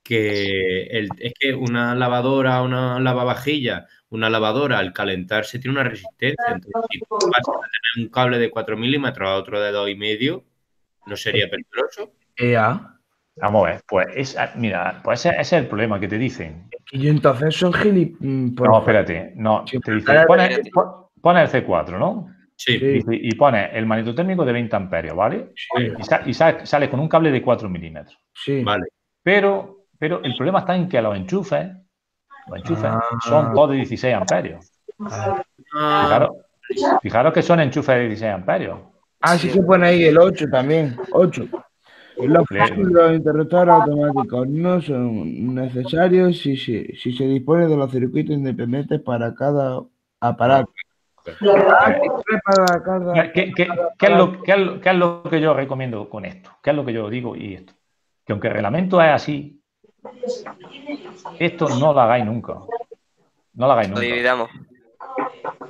que es que una lavadora, una lavavajilla, una lavadora al calentarse tiene una resistencia. Entonces, si tú pasas a tener un cable de 4 milímetros a otro de 2,5, ¿no sería peligroso? EA. Vamos a ver, mira, pues ese es el problema que te dicen. Y yo entonces son No, espérate, no, Sí, te dice, pero- pone el C4, ¿no? Sí, Sí, Dice, y pone el magnetotérmico de 20 amperios, ¿vale? sí, Y sale con un cable de 4 milímetros. sí. vale. Pero el problema está en que los enchufes son Ah, todos de 16 amperios. ah. Ah, Fijaros que son enchufes de 16 amperios. Ah, sí se pone ahí el 8 también. 8. Los fusibles interruptores automáticos no son necesarios si se dispone de los circuitos independientes para cada aparato. Ah, Eh, dispone para cada aparato. ¿Qué es lo que yo recomiendo con esto? ¿Qué es lo que yo digo y esto? Que aunque el reglamento es así, esto no lo hagáis nunca. No lo hagáis Lo nunca. dividamos.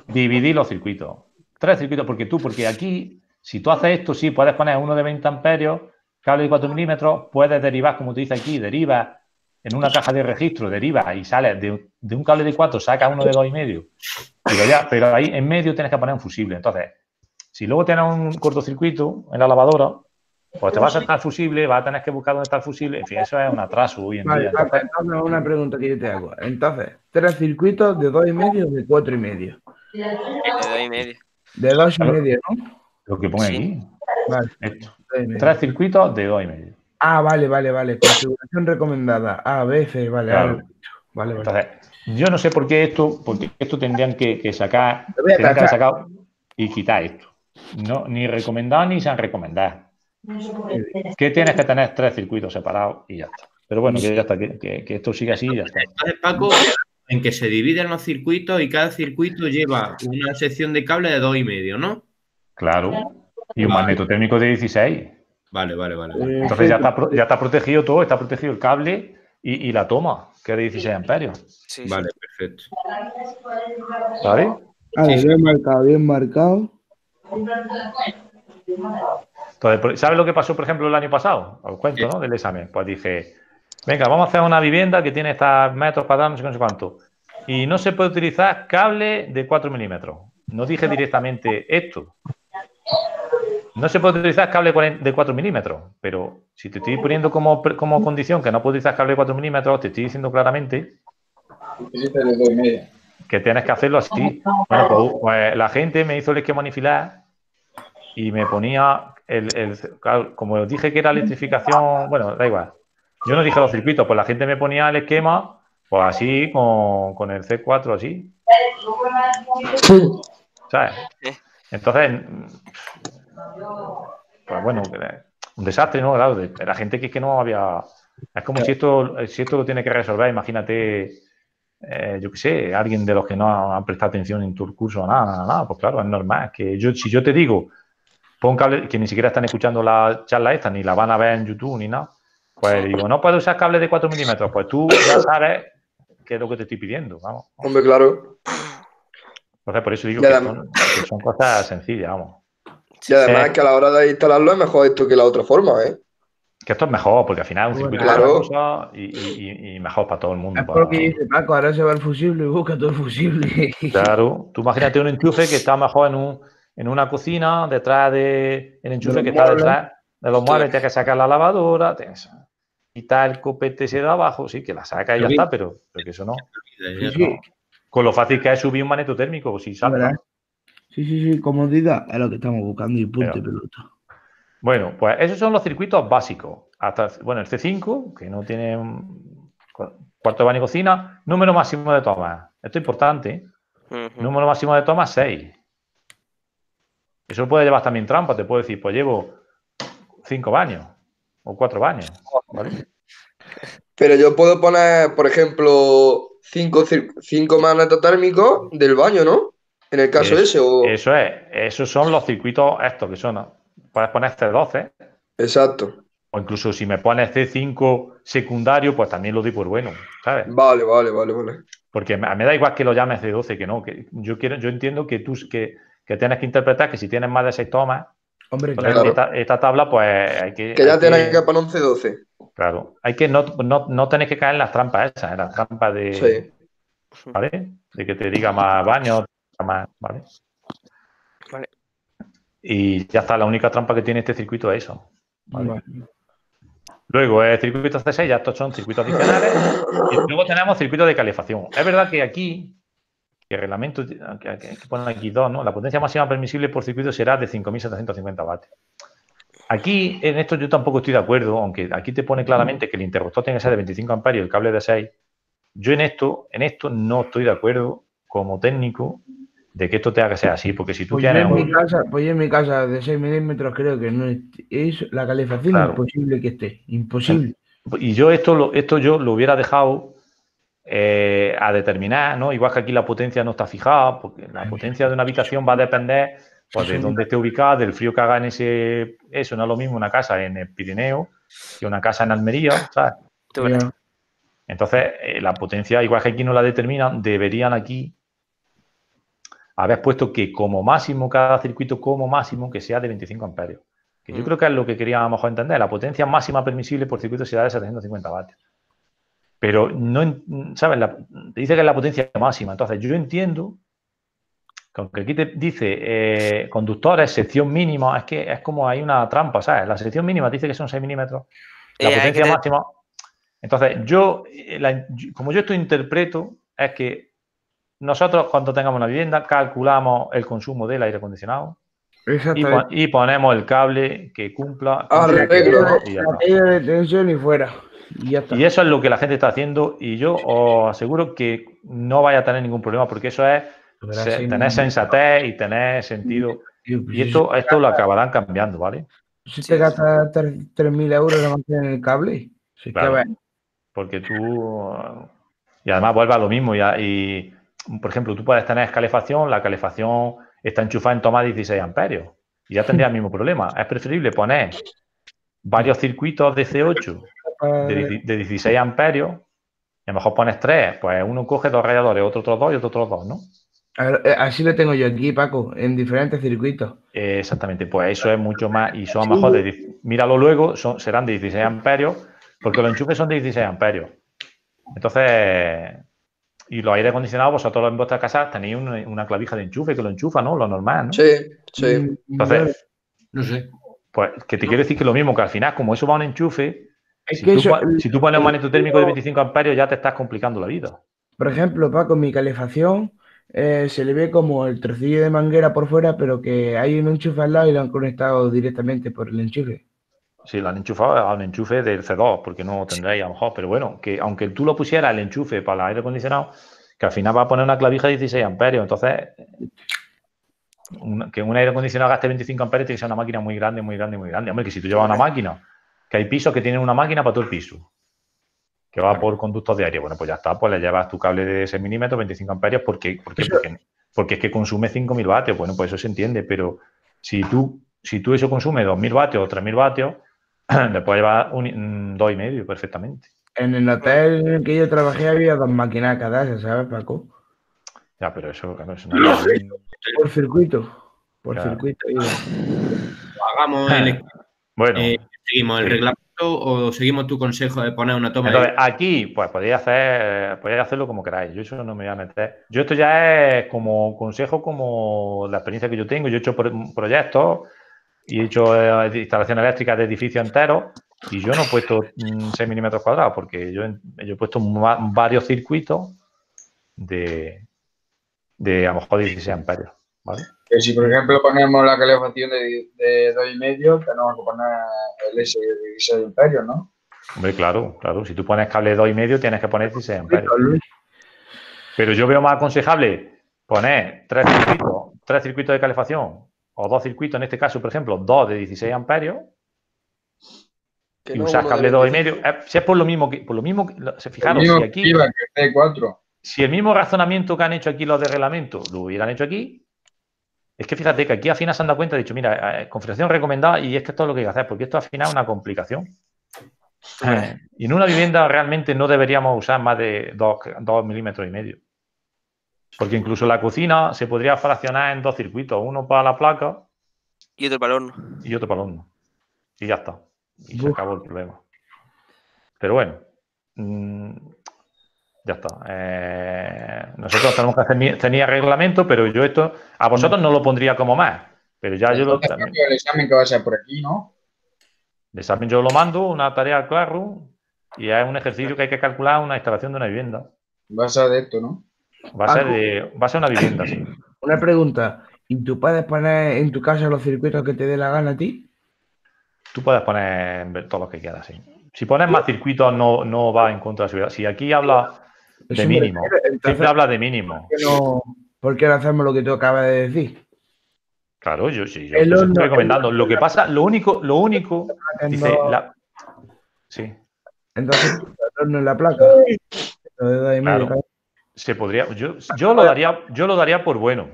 Dividir los circuitos. 3 circuitos, porque aquí, si tú haces esto, sí, puedes poner uno de 20 amperios, cable de 4 milímetros, puedes derivar, como te dice aquí, deriva en una caja de registro, deriva y sale de un cable de 4, saca uno de 2,5. Pero ahí en medio tienes que poner un fusible. Entonces, si luego tienes un cortocircuito en la lavadora, pues te va a saltar el fusible, vas a tener que buscar dónde está el fusible. En fin, eso es un atraso hoy en Vale, día. Entonces, una pregunta que yo te hago. Entonces, 3 circuitos de 2,5 o de 4,5. De 2,5. De 2,5, ¿no? lo que pone Sí. aquí, Vale. esto. 2,5. 3 circuitos de 2,5. Ah, vale. Configuración recomendada. A, B, C, vale. Claro. Vale. Entonces, yo no sé por qué esto tendrían que sacar, Lo voy a tendrían que haber tachar. sacado y quitar esto. No, ni recomendado ni se han recomendado. Que tienes que tener 3 circuitos separados y ya está. Pero bueno, que ya está, que esto siga así y ya está. Entonces, Paco, en que se dividen los circuitos y cada circuito lleva una sección de cable de 2,5, ¿no? Claro. Y un Vale. magnetotérmico de 16. Vale. Entonces ya está protegido todo, está protegido el cable y la toma, que es de 16 amperios. Sí, Vale, sí. perfecto. ¿Sabes? Vale, lo he marcado, bien marcado. Entonces, ¿sabes lo que pasó, por ejemplo, el año pasado? Os cuento, ¿no? Del examen. Pues dije, venga, vamos a hacer una vivienda que tiene estos metros cuadrados, no sé cuánto. Y no se puede utilizar cable de 4 milímetros. No dije directamente esto. No se puede utilizar cable de 4 milímetros, pero si te estoy poniendo como condición que no puedo utilizar cable de 4 milímetros, te estoy diciendo claramente que tienes que hacerlo así. Bueno, pues la gente me hizo el esquema unifilar y me ponía claro, como os dije que era electrificación, bueno, da igual. Yo no dije los circuitos, pues la gente me ponía el esquema, pues así, con el C4 así. ¿Sabes? Entonces, pues bueno, un desastre, ¿no? Claro, de la gente que es que no había... Es como si esto lo tiene que resolver, imagínate, yo qué sé, alguien de los que no han prestado atención en tu curso, nada, pues claro, es normal. Que si yo te digo, pon cable, que ni siquiera están escuchando la charla esta, ni la van a ver en YouTube, ni nada, pues digo, no puedo usar cable de 4 milímetros, pues tú ya sabes qué es lo que te estoy pidiendo, vamos. Hombre, claro. Entonces, por eso digo Ya que son cosas sencillas, vamos. Y además que a la hora de instalarlo es mejor esto que la otra forma, ¿eh? Que esto es mejor, porque al final es un circuito Claro. para una cosa y mejor para todo el mundo. Es porque dice Paco, ahora se va el fusible y busca todo el fusible. Claro, tú imagínate un enchufe que está mejor en una cocina, detrás del enchufe que está detrás de los muebles, tienes que sacar la lavadora, quitar el copete ese de abajo, sí, que la saca y ya está, pero que eso no. Sí. Con lo fácil que es subir un magnetotérmico, pues sí, sabes. Sí, comodidad es lo que estamos buscando y punto y pelota. Bueno, pues esos son los circuitos básicos. Hasta, bueno, el C5, que no tiene cuarto de baño y cocina, número máximo de tomas. Esto es importante. Número máximo de tomas, 6. Eso puede llevar también trampa. Te puedo decir, pues llevo 5 baños o 4 baños. ¿Vale? Pero yo puedo poner, por ejemplo, 5 magnetotérmicos del baño, ¿no? En el caso ese. Eso es. Esos son los circuitos estos que son. Puedes poner C12. Exacto. O incluso si me pones C5 secundario, pues también lo doy por bueno, ¿sabes? Vale. Porque a mí me da igual que lo llames C12, que no. Que yo entiendo que tú que tienes que interpretar que si tienes más de 6 tomas, hombre, claro. esta tabla, pues hay que... Que ya tienes que poner un C12. Claro. Hay que no tener que caer en las trampas esas, en las trampas de... Sí. ¿Vale? De que te diga más baños, más... ¿Vale? Vale. Y ya está, la única trampa que tiene este circuito es eso. ¿Vale? Luego, circuitos C6, ya estos son circuitos adicionales. Y luego tenemos circuitos de calefacción. Es verdad que aquí, que el reglamento, que ponen aquí 2, ¿no? La potencia máxima permisible por circuito será de 5.750 vatios. Aquí, en esto yo tampoco estoy de acuerdo, aunque aquí te pone claramente que el interruptor tiene que ser de 25 amperios y el cable de 6. Yo en esto no estoy de acuerdo como técnico de que esto tenga que ser así, porque si tú tienes... en mi casa de 6 milímetros creo que no es la calefacción, claro. Imposible que esté, imposible. Y yo esto yo lo hubiera dejado a determinar, ¿no? Igual que aquí la potencia no está fijada, porque la potencia de una habitación va a depender pues, de dónde esté ubicada, del frío que haga en eso no es lo mismo una casa en el Pirineo que una casa en Almería, ¿sabes? Entonces, la potencia, igual que aquí no la determinan, deberían aquí haber puesto que como máximo, cada circuito como máximo, que sea de 25 amperios. Que yo creo que es lo que queríamos a lo mejor entender. La potencia máxima permisible por circuito será de 750 vatios. Pero no, ¿sabes? Te dice que es la potencia máxima. Entonces, yo entiendo que aunque aquí te dice conductores, sección mínima, es que es como hay una trampa, ¿sabes? La sección mínima te dice que son 6 milímetros. La potencia máxima. Entonces, como yo esto interpreto, es que nosotros cuando tengamos una vivienda calculamos el consumo del aire acondicionado y ponemos el cable que cumpla con Arreglo. y ya La está. caída de tensión y fuera. Y ya está. Y eso es lo que la gente está haciendo y yo os aseguro que no vaya a tener ningún problema porque eso es tener sensatez y tener sentido. Y esto lo acabarán cambiando, ¿vale? Si te gastas 3.000 euros de mantener el cable. Si Claro, es que porque tú... Y además vuelve a lo mismo. Y, por ejemplo, tú puedes tener calefacción, la calefacción está enchufada en toma de 16 amperios y ya tendría el mismo problema. Es preferible poner varios circuitos de C8 de 16 amperios y a lo mejor pones 3, pues uno coge 2 radiadores, otro otros 2 y otro otros 2, ¿no? Así lo tengo yo aquí, Paco, en diferentes circuitos. Exactamente, pues eso es mucho más y son a lo mejor míralo luego, serán de 16 amperios porque los enchufes son de 16 amperios. Entonces, y los aire acondicionados, vosotros en vuestra casa tenéis una clavija de enchufe que lo enchufa, ¿no? Lo normal, ¿no? Sí, sí. Entonces, No sé. pues que te quiero decir que lo mismo, que al final, como eso va a un enchufe, Es que si tú pones un magneto térmico de 25 amperios, ya te estás complicando la vida. Por ejemplo, Paco, mi calefacción se le ve como el trocillo de manguera por fuera, pero que hay un enchufe al lado y lo han conectado directamente por el enchufe. Sí, lo han enchufado a un enchufe del C2, porque no tendréis a lo mejor. Pero bueno, que aunque tú lo pusieras el enchufe para el aire acondicionado, que al final va a poner una clavija de 16 amperios. Entonces, que un aire acondicionado gaste 25 amperios tiene que ser una máquina muy grande, muy grande, muy grande. Hombre, que si tú llevas una máquina, que hay pisos que tienen una máquina para todo el piso, que va por conductos de aire, bueno, pues ya está, pues le llevas tu cable de 6 milímetros, 25 amperios, porque es que consume 5.000 vatios. Bueno, pues eso se entiende, pero si tú eso consume 2.000 vatios o 3.000 vatios, le puedes llevar 2,5 perfectamente. En el hotel en el que yo trabajé había 2 máquinas cada, ¿sabes, Paco? Ya, pero eso, claro, eso no es... Por circuito. Por Claro. circuito. Hagamos Bueno, ¿seguimos el reglamento o seguimos tu consejo de poner una toma? entonces aquí, pues podéis hacerlo como queráis. Yo eso no me voy a meter. Yo esto ya es como consejo, como la experiencia que yo tengo. Yo he hecho proyectos y he hecho instalaciones eléctricas de edificios enteros y yo no he puesto 6 milímetros cuadrados porque yo he puesto varios circuitos de a lo mejor 16 amperios, ¿vale? Que si, por ejemplo, ponemos la calefacción de 2,5, tenemos que poner el S de 16 amperios, ¿no? Hombre, claro. Si tú pones cable de 2,5, tienes que poner 16 amperios. Pero yo veo más aconsejable poner 3 circuitos de calefacción o 2 circuitos, en este caso, por ejemplo, 2 de 16 amperios y usar cable de 2,5. Si es por lo mismo fijaros, si aquí... Si el mismo razonamiento que han hecho aquí los de reglamento lo hubieran hecho aquí, es que fíjate que aquí al final se han dado cuenta, han dicho, mira, configuración recomendada y es que esto es lo que hay que hacer, porque esto al final es una complicación. Y en una vivienda realmente no deberíamos usar más de 2,5 milímetros. Porque incluso la cocina se podría fraccionar en 2 circuitos, uno para la placa y otro para el horno. Y otro para el horno. Y ya está. Y se acabó el problema. Pero bueno. Ya está. Nosotros tenemos que tenía reglamento, pero yo esto a vosotros no lo pondría como más. Pero ya yo lo también. El examen que va a ser por aquí, ¿no? El examen yo lo mando, una tarea al Classroom, y es un ejercicio que hay que calcular una instalación de una vivienda. Va a ser de esto, ¿no? Va a ser una vivienda, sí. Una pregunta. ¿Y tú puedes poner en tu casa los circuitos que te dé la gana a ti? Tú puedes poner todo lo que quieras, sí. Si pones más circuitos no va en contra de la seguridad. Si aquí habla de mínimo, siempre habla de mínimo. ¿Por qué no hacemos lo que tú acabas de decir? Claro, yo estoy recomendando. Lo que pasa, lo único, dice sí. Entonces, el horno en la placa. Claro, se podría. Yo lo daría por bueno.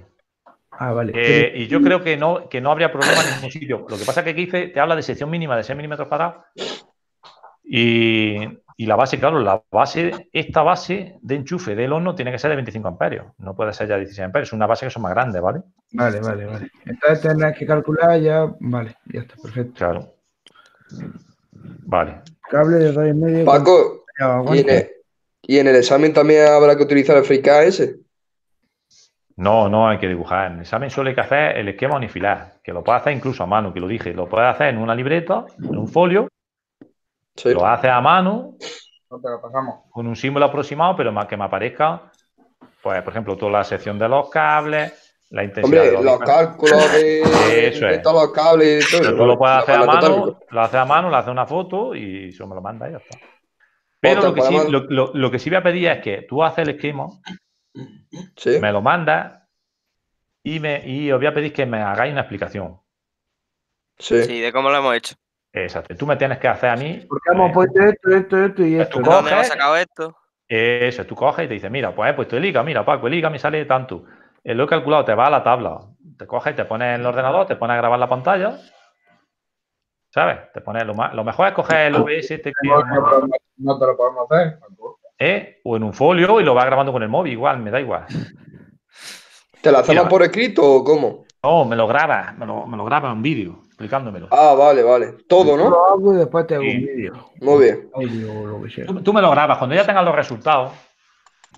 Ah, vale. Y yo creo que no habría problema en ningún sitio. Lo que pasa es que aquí te habla de sección mínima de 6 milímetros cuadrados. Y la base, claro, esta base de enchufe del horno tiene que ser de 25 amperios. No puede ser ya 16 amperios. Es una base que son más grandes, ¿vale? Vale. Entonces tendrás que calcular ya. Vale, ya está, perfecto. Claro. Vale. Cable de 2,5. Paco, Ya, y aguanta. en el examen también habrá que utilizar el FreeCAD. No hay que dibujar. En el examen solo hay que hacer el esquema unifilar, que lo puedes hacer incluso a mano, que lo dije. Lo puedes hacer en una libreta, en un folio, Sí. lo haces a mano, No te lo pasamos. con un símbolo aproximado, pero más que me aparezca, pues, por ejemplo, toda la sección de los cables, la intensidad de Hombre, los los cálculos Eso de es. todos los cables y todo Pero eso, tú lo vale. puedes Los hacer a mano, magnetotérmicos. le haces una foto y eso me lo manda y ya está. Pero Otra, lo que sí, podemos- lo que sí voy a pedir es que tú haces el esquema, Sí. me lo mandas y os voy a pedir que me hagáis una explicación. Sí. Sí, de cómo lo hemos hecho. Exacto. Tú me tienes que hacer a mí. Porque hemos puesto esto y esto. Tú ¿no? ¿Dónde hemos coges, sacado esto? eso, tú coges y te dices, mira, pues he puesto el IGA, mira, Paco, el IGA me sale tanto. Lo he calculado, te va a la tabla. Te coges, te pones en el ordenador, te pones a grabar la pantalla. ¿Sabes? Te pones lo mejor es coger el OBS No te lo podemos hacer. o en un folio y lo vas grabando con el móvil, igual, me da igual. ¿Te lo hacemos Mira. por escrito o cómo? No, me lo grabas en vídeo, explicándomelo. Ah, vale. Todo, Yo ¿no? lo hago y después te hago Sí. un vídeo. Muy bien. Audio o lo que sea. Tú me lo grabas, cuando ya tengas los resultados,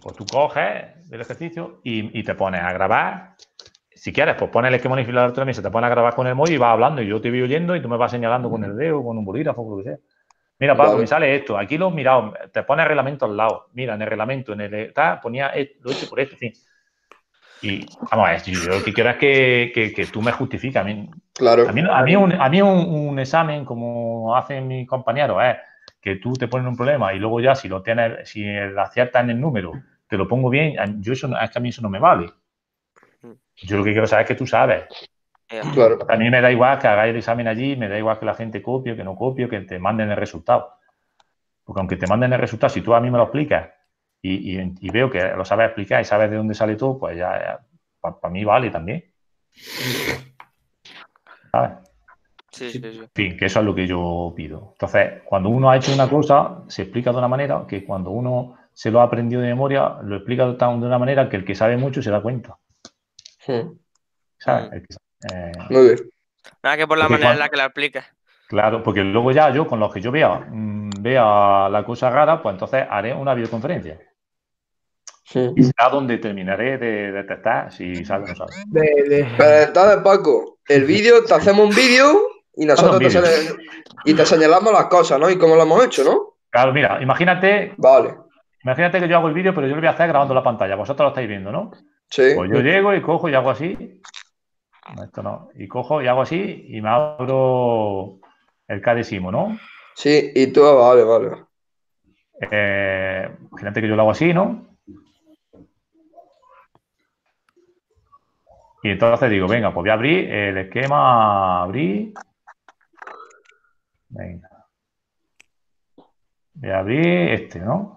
pues tú coges del ejercicio y te pones a grabar. Si quieres, pues pones el esquema unifilar también, se te pone a grabar con el móvil y vas hablando y yo te voy oyendo y tú me vas señalando con el dedo, con un bolígrafo, con lo que sea. Mira, Paco, Vale. me sale esto. Aquí lo he mirado, te pone el reglamento al lado. Mira, en el reglamento, ponía lo he hecho por esto, en fin. Y vamos a ver, yo lo que quiero es que tú me justifiques. Claro. A mí un examen, como hacen mis compañeros, es que tú te pones un problema y luego ya si lo tienes, si aciertas en el número, te lo pongo bien, es que a mí eso no me vale. Yo lo que quiero saber es que tú sabes. Claro. A mí me da igual que hagáis el examen allí, me da igual que la gente copie, que no copie, que te manden el resultado. Porque aunque te manden el resultado, si tú a mí me lo explicas y veo que lo sabes explicar y sabes de dónde sale todo, pues ya para mí vale también. ¿Sabes? Sí. En fin, que eso es lo que yo pido. Entonces, cuando uno ha hecho una cosa, se explica de una manera que cuando uno se lo ha aprendido de memoria, lo explica de una manera que el que sabe mucho se da cuenta. ¿Sabes? Muy bien. Nada que por la manera en la que la explicas. Claro, porque luego ya yo, con los que yo vea la cosa rara, pues entonces haré una videoconferencia. Y será donde terminaré de detectar si sabe o no sabe. Pero entonces, Paco, el vídeo, te hacemos un vídeo y nosotros te señalamos las cosas, ¿no? Y cómo lo hemos hecho, ¿no? Claro, mira, imagínate Vale. Imagínate que yo hago el vídeo, pero yo lo voy a hacer grabando la pantalla. Vosotros lo estáis viendo, ¿no? Sí. Pues yo llego y cojo y hago así. No, esto no. Y cojo y hago así y me abro el Cadesimo, ¿no? Sí, y tú, vale. Imagínate que yo lo hago así, ¿no? Y entonces digo, venga, pues voy a abrir el esquema, abrir. Venga. Voy a abrir este, ¿no?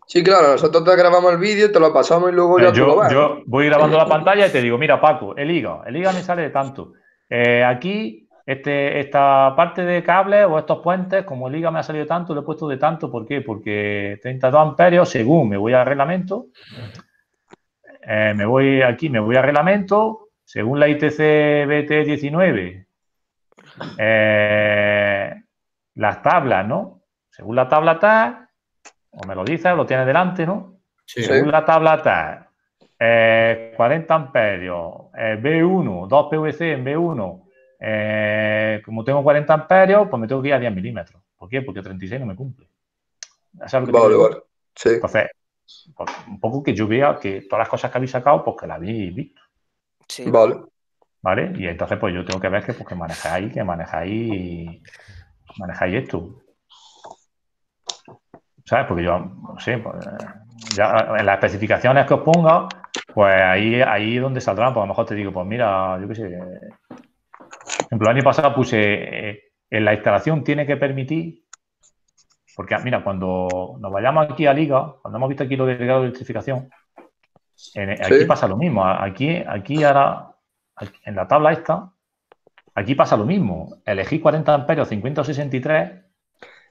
Sí, claro, nosotros te grabamos el vídeo, te lo pasamos y luego ya tú lo ves. Yo voy grabando la pantalla y te digo, mira, Paco, el IGA me sale de tanto. Aquí, esta parte de cables o estos puentes, como el IGA me ha salido tanto, lo he puesto de tanto. ¿Por qué? Porque 32 amperios, según me voy al reglamento, me voy a reglamento, según la ITC BT 19, las tablas, ¿no? Según la tabla tal, o me lo dices, o lo tienes delante, ¿no? Sí. Según la tabla tal, 40 amperios, B1, 2 PVC en B1, como tengo 40 amperios, pues me tengo que ir a 10 milímetros. ¿Por qué? Porque 36 no me cumple. Vale. Sí. Entonces, pues, un poco que yo vea que todas las cosas que habéis sacado, pues que las habéis visto. Sí. ¿Vale? Y entonces, pues yo tengo que ver que manejáis esto. ¿Sabes? Porque yo, no sé, pues, ya en las especificaciones que os ponga, pues ahí es donde saldrán. Pues a lo mejor te digo, pues mira, yo qué sé. Por ejemplo, el año pasado puse en la instalación tiene que permitir, porque mira, cuando nos vayamos aquí a Liga, cuando hemos visto aquí lo del grado de electrificación, aquí pasa lo mismo. Aquí ahora, en la tabla esta, aquí pasa lo mismo. Elegí 40 amperios, 50 o 63.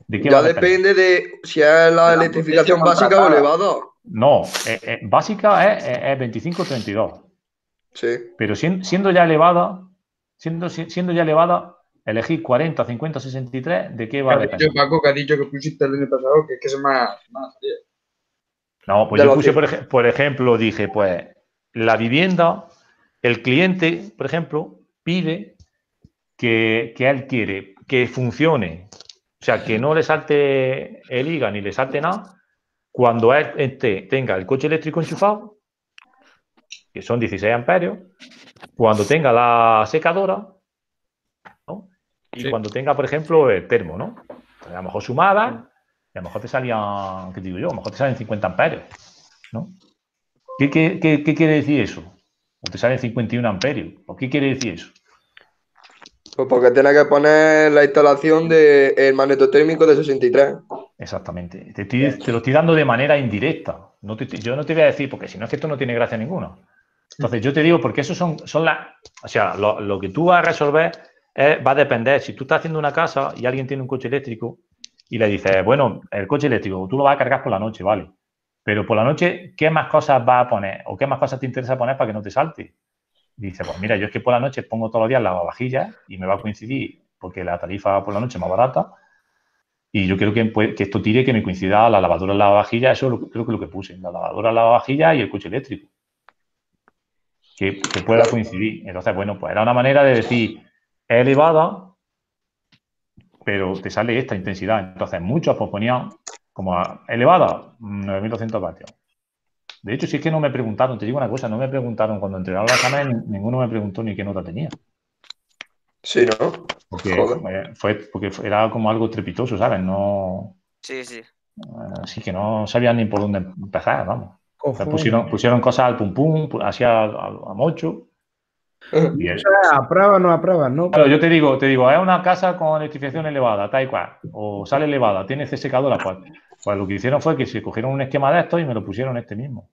¿De qué Ya depende de si es la electrificación básica o elevada. No, básica es 25 o 32. Sí. Pero siendo ya elevada, siendo ya elevada, elegir 40, 50, 63, ¿de qué va a Que has dicho, depender? Paco, que has dicho que pusiste el año pasado, que es que es más. No, pues De yo los puse, cien. por ejemplo, dije, pues, la vivienda, el cliente, por ejemplo, pide que él quiere que funcione, o sea, que no le salte el IGA ni le salte nada, cuando él tenga el coche eléctrico enchufado, que son 16 amperios, cuando tenga la secadora, ¿no? Y Sí. cuando tenga, por ejemplo, el termo, ¿no? Pues a lo mejor sumada, y a lo mejor te salían, ¿qué digo yo? A lo mejor te salen 50 amperios, ¿no? ¿Qué quiere decir eso? O te salen 51 amperios. ¿O qué quiere decir eso? Pues porque tiene que poner la instalación del magnetotérmico de 63. Exactamente. Te lo estoy dando de manera indirecta. Yo no te voy a decir, porque si no es que esto no tiene gracia ninguna. Entonces yo te digo, porque eso son las... O sea, lo que tú vas a resolver va a depender. Si tú estás haciendo una casa y alguien tiene un coche eléctrico y le dices, bueno, el coche eléctrico, tú lo vas a cargar por la noche, ¿vale? Pero por la noche, ¿qué más cosas vas a poner? ¿O qué más cosas te interesa poner para que no te salte? Dice, pues mira, yo es que por la noche pongo todos los días lavavajillas y me va a coincidir porque la tarifa por la noche es más barata y yo quiero que esto tire que me coincida la lavadora, la lavavajilla, eso creo que es lo que puse, la lavadora, la lavavajilla y el coche eléctrico. Que pueda coincidir. Entonces, bueno, pues era una manera de decir, es elevada, pero te sale esta intensidad. Entonces, muchos pues ponían como elevada, 9.200 vatios. De hecho, si es que no me preguntaron, te digo una cosa, no me preguntaron cuando entregaron la examen, ninguno me preguntó ni qué nota tenía. Sí, ¿no? Porque Joder. porque era como algo trepitoso, ¿sabes? No, Sí, sí. así que no sabían ni por dónde empezar, vamos. O sea, Cojones. pusieron cosas al pum pum, así a mocho. Y O sea, aprueba o no aprueba, ¿no? claro, yo te digo, es una casa con electrificación elevada, tal y cual, o sale elevada, tiene secadora, pues lo que hicieron fue que se cogieron un esquema de estos y me lo pusieron este mismo.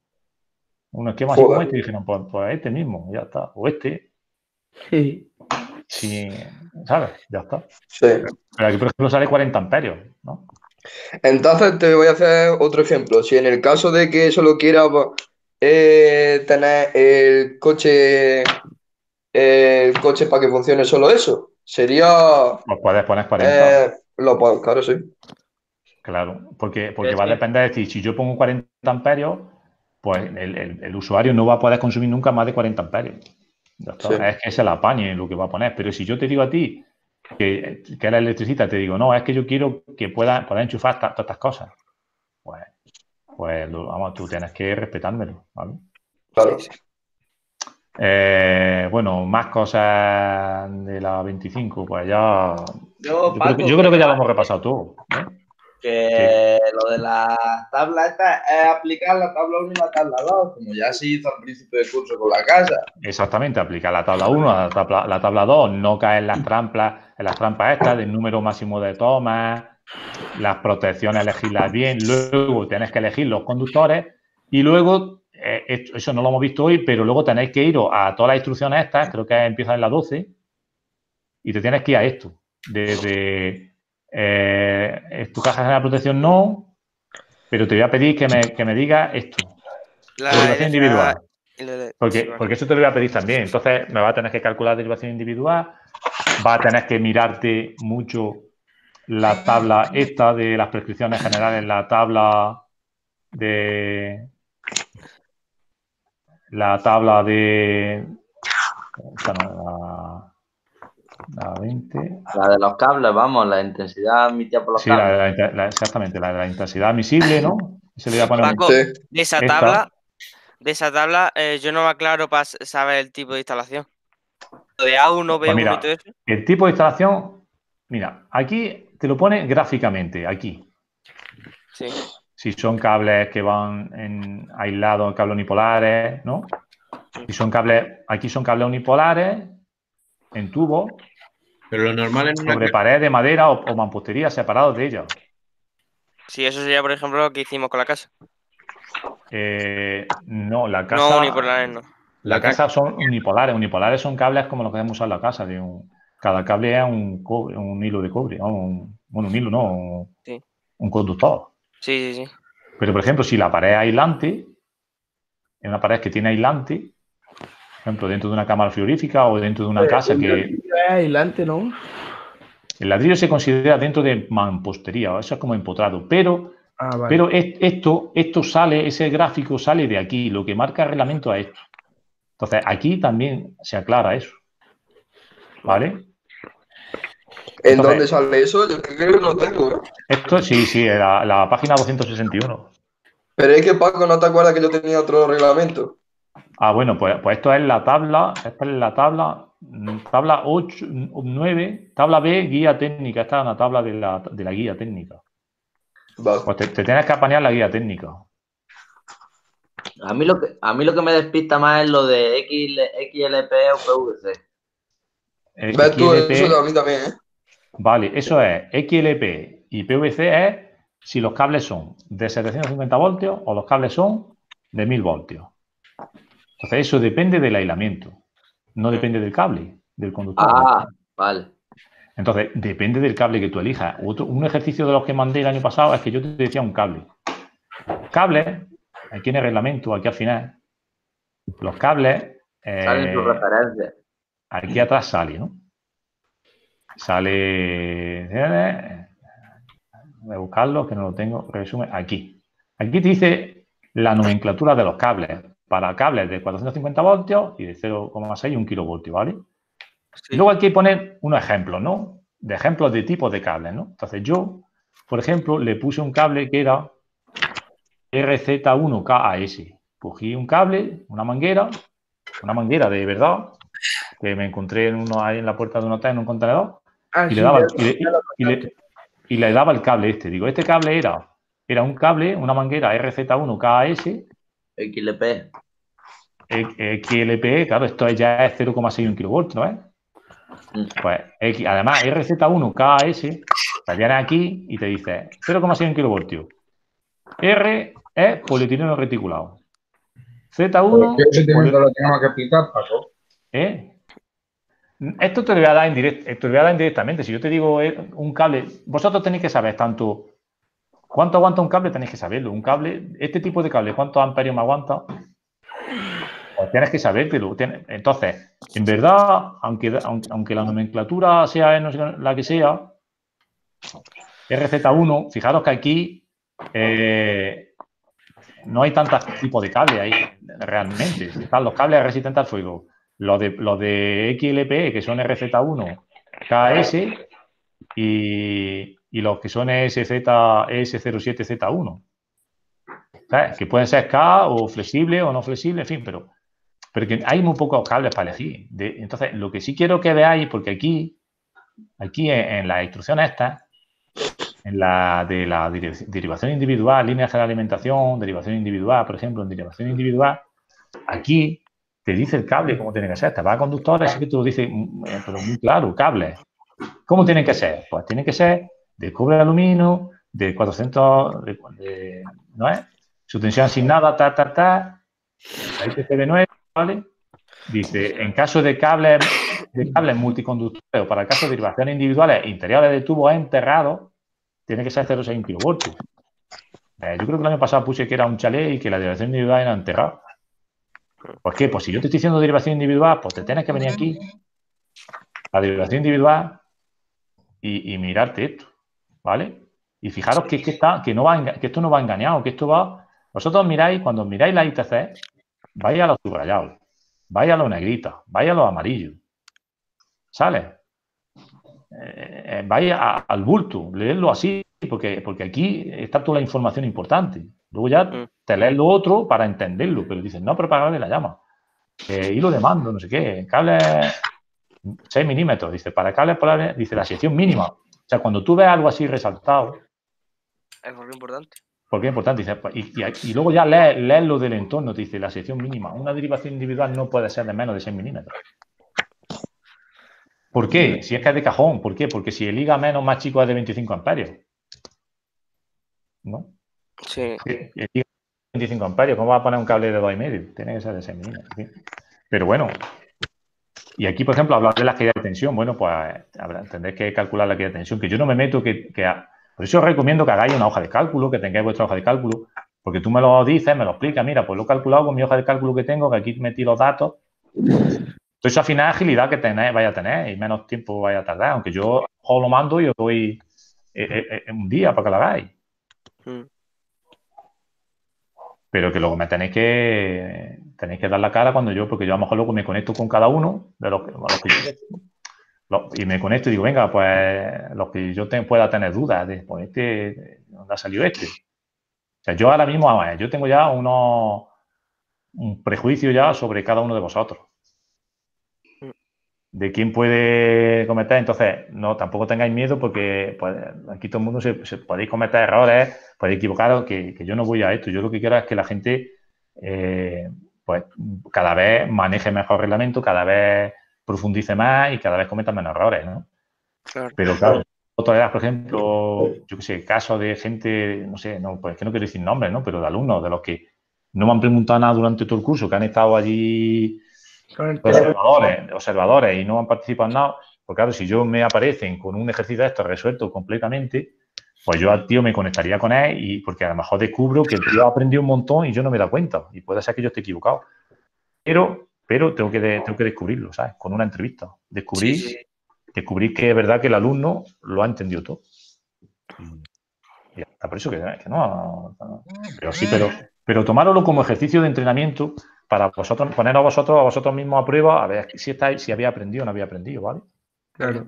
Un esquema así como Joder. este y dijeron, pues este mismo, ya está. O este, Sí. si, ¿sabes? Ya está. Sí. Pero aquí, por ejemplo, sale 40 amperios, ¿no? Entonces te voy a hacer otro ejemplo. Si en el caso de que solo quiera tener el coche para que funcione solo eso, sería Pues puedes poner 40. claro, sí. Claro, porque va a depender de decir, si yo pongo 40 amperios, pues el usuario no va a poder consumir nunca más de 40 amperios. Ya está. Sí. Es que se la apañe lo que va a poner. Pero si yo te digo a ti que eres electricista, te digo, no, es que yo quiero que pueda enchufar todas estas cosas. Pues vamos, tú tienes que respetármelo, ¿vale? Claro. Bueno, más cosas de la 25, pues ya... Yo, Yo Paco, creo que ya lo hemos repasado todo, ¿eh? que lo de la tabla esta es aplicar la tabla 1 y la tabla 2, como ya se hizo al principio del curso con la casa. Exactamente, aplicar la tabla 1, la tabla 2, no caer en las trampas estas del número máximo de tomas, las protecciones, elegirlas bien, luego tienes que elegir los conductores y luego, eso no lo hemos visto hoy, pero luego tenéis que iros a todas las instrucciones estas, creo que empiezan en la 12, y te tienes que ir a esto, desde tu caja general de protección no, pero te voy a pedir que me digas esto, derivación individual. Porque eso te lo voy a pedir también. Entonces me va a tener que calcular derivación individual, va a tener que mirarte mucho la tabla esta de las prescripciones generales, la tabla de... Esta no, la 20. La de los cables, vamos, la intensidad emitida por los Sí, cables. exactamente, la de la intensidad admisible, ¿no? Se le voy a poner Paco, Sí. de esa esta. tabla, yo no me aclaro para saber el tipo de instalación. Lo de A1, B1 Pues y mira, todo eso. el tipo de instalación, mira, aquí te lo pone gráficamente, aquí. Sí. Si son cables que van aislados, cables unipolares, ¿no? Si son cables, aquí son cables unipolares en tubo, Pero lo normal es una sobre pared de madera o mampostería separados de ellos. Sí, eso sería, por ejemplo, lo que hicimos con la casa. No, la No, casa. unipolares no. La casa son unipolares. Unipolares son cables como los que hemos usado en la casa. Cada cable es un hilo de cobre. Un hilo, no. Sí. Un conductor. Sí, sí, sí. Pero, por ejemplo, si la pared es aislante, en una pared que tiene aislante, ejemplo, dentro de una cámara frigorífica o dentro de una casa que... Es aislante, ¿no? El ladrillo se considera dentro de mampostería, eso es como empotrado, pero Vale. esto sale, ese gráfico sale de aquí, lo que marca el reglamento es esto. Entonces, aquí también se aclara eso. ¿Vale? ¿En Entonces, dónde sale eso? Yo creo que no tengo, ¿eh? Esto sí, la página 261. Pero es que, Paco, ¿no te acuerdas que yo tenía otro reglamento? Ah, bueno, pues esto es la tabla, esta es la tabla 8, 9, tabla B, guía técnica. Esta es una tabla de la guía técnica. Vale. Pues te tienes que apañar la guía técnica. A mí lo que me despista más es lo de XLP o PVC. ¿Ves tú? XLP, Eso a mí también, ¿eh? vale, eso es XLP y PVC es si los cables son de 750 voltios o los cables son de 1000 voltios. Entonces, eso depende del aislamiento. No depende del cable, del conductor. Ah, vale. Entonces, depende del cable que tú elijas. Un ejercicio de los que mandé el año pasado es que yo te decía un cable. Cables, aquí en el reglamento, aquí al final, los cables... Salen sus referencias. Aquí atrás sale, ¿no? Sale... Voy a buscarlo, que no lo tengo. Resume aquí. Aquí te dice la nomenclatura de los cables. Para cables de 450 voltios y de 0,6 y 1 kilovoltio, ¿vale? Sí. Y luego aquí poner unos ejemplos, ¿no? De ejemplos de tipos de cables, ¿no? Entonces yo, por ejemplo, le puse un cable que era RZ1KAS. Cogí un cable, una manguera de verdad, que me encontré ahí en la puerta de un hotel en un contenedor, y le daba el cable este. Digo, este cable era un cable, una manguera RZ1KAS. XLP. XLP, claro, esto ya es 0,61 kilovoltios, ¿no es? Pues además RZ1KAS, te viene aquí y te dice 0,61 kilovoltios. R es polietileno reticulado. Z1... Eso también lo tenemos que explicar, Paco. Esto te lo voy a dar indirectamente. Si yo te digo un cable, vosotros tenéis que saber tanto cuánto aguanta un cable, tenéis que saberlo. Un cable, este tipo de cable, ¿cuántos amperios me aguanta? Pues tienes que sabértelo. Entonces, en verdad, aunque la nomenclatura sea no sé la que sea, RZ1, fijaros que aquí no hay tantos tipos de cables ahí realmente. Están los cables resistentes al fuego. Los de XLPE, que son RZ1, KS, y los que son ES07Z1. ¿Sabes? Que pueden ser K o flexible o no flexible, en fin, pero que hay muy pocos cables para elegir. Entonces, lo que sí quiero que veáis, porque aquí en las instrucciones estas, en la de la derivación individual, líneas de alimentación, derivación individual, por ejemplo, en derivación individual, aquí te dice el cable cómo tiene que ser. Te va a conductores, sí que te lo dice, pero muy claro, cables. ¿Cómo tienen que ser? Pues tienen que ser de cobre de aluminio, de 400, ¿no es? Su tensión asignada, la IPCB9, ¿vale? Dice, en caso de cables multiconductores o para el caso de derivaciones individuales interiores de tubos enterrados, tiene que ser 0,6 kilovoltios. Yo creo que el año pasado puse que era un chalet y que la derivación individual era enterrada. ¿Por qué? Pues si yo te estoy diciendo derivación individual, pues te tienes que venir aquí, la derivación individual, y mirarte esto, ¿vale? Y fijaros que esto no va engañado, que esto va... Vosotros miráis, cuando miráis la ITC, vais a los subrayados, vais a los negritas, vais a los amarillos, ¿sale? Vais al bulto, leedlo así, porque aquí está toda la información importante. Luego ya te lees lo otro para entenderlo, pero dices, no, pero para la llama. Hilo de mando, no sé qué, cables 6 milímetros, dice, para cables polares, dice la sección mínima. O sea, cuando tú ves algo así resaltado... Es porque es importante. Porque es importante, dice, y luego ya lees lo del entorno, te dice la sección mínima. Una derivación individual no puede ser de menos de 6 milímetros. ¿Por qué? Si es que es de cajón. ¿Por qué? Porque si el liga menos más chico es de 25 amperios. ¿No? Sí. El liga de 25 amperios, ¿cómo va a poner un cable de 2,5? Tiene que ser de 6 milímetros. ¿Sí? Pero bueno, y aquí, por ejemplo, hablar de las caídas de tensión. Bueno, pues tendréis que calcular la caída de tensión, que yo no me meto por eso os recomiendo que hagáis una hoja de cálculo, que tengáis vuestra hoja de cálculo, porque tú me lo dices, me lo explicas, mira, pues lo he calculado con mi hoja de cálculo que tengo, que aquí metí los datos, Entonces, al final, agilidad que vaya a tener y menos tiempo vaya a tardar. Aunque yo os lo mando y os doy un día para que lo hagáis. Pero que luego me tenéis que dar la cara cuando porque yo a lo mejor luego me conecto con cada uno de los que y me conecto y digo, venga, pues los que yo pueda tener dudas de, pues ¿dónde ha salido este? O sea, yo ahora mismo, yo tengo ya un prejuicio ya sobre cada uno de vosotros. De quién puede cometer. Entonces, no, tampoco tengáis miedo porque pues, aquí todo el mundo podéis cometer errores, podéis equivocaros, que yo no voy a esto. Yo lo que quiero es que la gente pues cada vez maneje mejor el reglamento, cada vez profundice más y cada vez cometa menos errores, ¿no? Claro. Pero claro, otras, por ejemplo, yo qué sé, casos de gente, no sé, no, pues es que no quiero decir nombres, ¿no? Pero de alumnos, de los que no me han preguntado nada durante todo el curso, que han estado allí observadores y no han participado en nada, pues claro, si yo me aparecen con un ejercicio de esto resuelto completamente, pues yo al tío me conectaría con él y porque a lo mejor descubro que el tío ha aprendido un montón y yo no me he dado cuenta y puede ser que yo esté equivocado. Pero tengo que descubrirlo, ¿sabes? Con una entrevista. Descubrir que es verdad que el alumno lo ha entendido todo. Y hasta por eso que no. Pero sí, pero tomároslo como ejercicio de entrenamiento para vosotros, poneros a vosotros mismos a prueba, a ver si había aprendido o no había aprendido, ¿vale? Claro.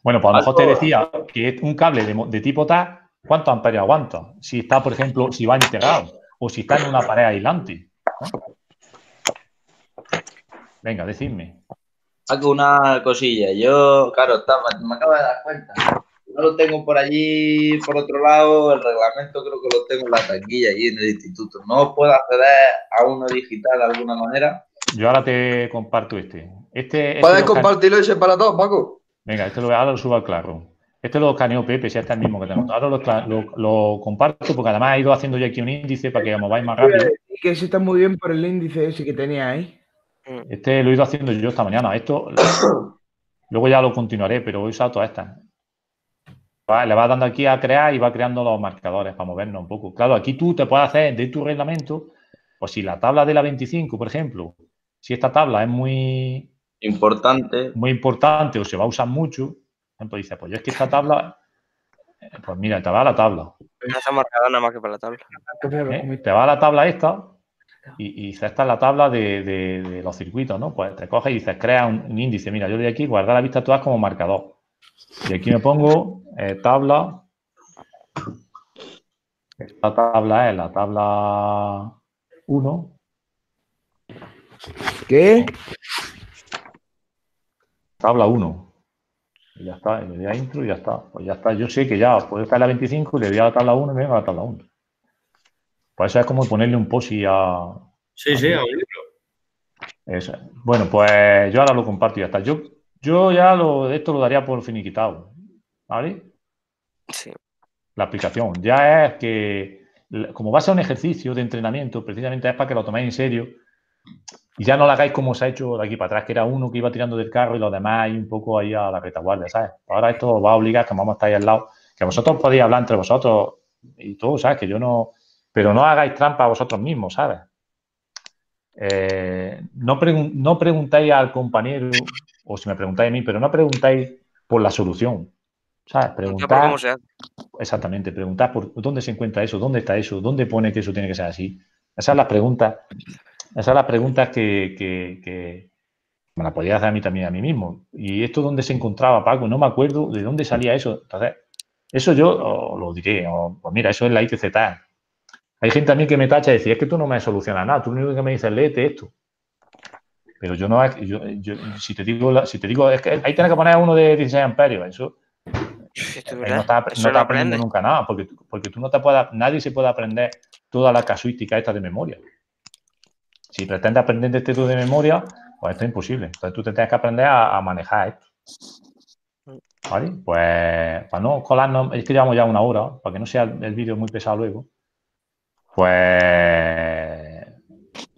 Bueno, pues a lo mejor te decía que un cable de tipo TAC, ¿cuántos amperios aguanta? Si está, por ejemplo, si va integrado o si está en una pared aislante, ¿no? Venga, decidme. Hago una cosilla. Yo, claro, me acabo de dar cuenta. No lo tengo por allí, por otro lado, el reglamento creo que lo tengo en la taquilla allí en el instituto. ¿No puedo acceder a uno digital de alguna manera? Yo ahora te comparto ¿Puedes compartirlo ese para todos, Paco? Venga, ahora lo subo al claro. Este lo escaneó Pepe, si este es el mismo que tengo. Ahora lo comparto porque además he ido haciendo yo aquí un índice para que mováis más rápido. Y que ese está muy bien por el índice ese que tenía ahí. Este lo he ido haciendo yo esta mañana. Esto luego ya lo continuaré, pero he usado todas estas. Le vas dando aquí a crear y va creando los marcadores para movernos un poco. Claro, aquí tú te puedes hacer de tu reglamento, pues si la tabla de la 25, por ejemplo, si esta tabla es muy importante o se va a usar mucho, por ejemplo, dices, pues yo es que esta tabla, pues mira, te va a la tabla. No se ha marcado nada más que para la tabla. Te va a la tabla esta y dices, esta es la tabla de los circuitos, ¿no? Pues te coges y dices, crea un índice. Mira, yo de aquí guardar la vista todas como marcador. Y aquí me pongo tabla. Esta tabla es la tabla 1. ¿Qué? Tabla 1. Y ya está. Y le doy a intro y ya está. Pues ya está. Yo sé que ya puedo estar en la 25 y le doy a la tabla 1 y me vengo a la tabla 1. Pues eso es como ponerle un posi a... Sí, a un libro. Eso. Bueno, pues yo ahora lo comparto y ya está. Yo ya esto lo daría por finiquitado. ¿Vale? Sí. La aplicación. Ya es que, como va a ser un ejercicio de entrenamiento, precisamente es para que lo toméis en serio y ya no lo hagáis como se ha hecho de aquí para atrás, que era uno que iba tirando del carro y los demás y un poco ahí a la retaguardia, ¿sabes? Ahora esto os va a obligar que vamos a estar ahí al lado, que vosotros podéis hablar entre vosotros y todo, ¿sabes? Que yo no... Pero no hagáis trampa a vosotros mismos, ¿sabes? No preguntáis al compañero, o si me preguntáis a mí, pero no preguntáis por la solución, ¿sabes? Preguntad cómo se hace. Exactamente, preguntad por dónde se encuentra eso, dónde está eso, dónde pone que eso tiene que ser así. Esas son las preguntas que me las podía hacer a mí también a mí mismo. ¿Y esto dónde se encontraba, Paco? No me acuerdo de dónde salía eso. Entonces, eso yo lo diré. Pues mira, eso es la ITZ. Hay gente también que me tacha y decir, es que tú no me solucionas nada, tú lo único que me dices es léete esto. Pero yo no, si te digo, es que ahí tienes que poner uno de 16 amperios, eso no está aprendiendo nunca nada, porque tú no te puedes, nadie se puede aprender toda la casuística esta de memoria. Si pretendes aprender este todo de memoria, pues esto es imposible. Entonces tú te tienes que aprender a manejar esto. ¿Vale? Pues para no colarnos, es que llevamos ya 1 hora, para que no sea el vídeo muy pesado luego. Pues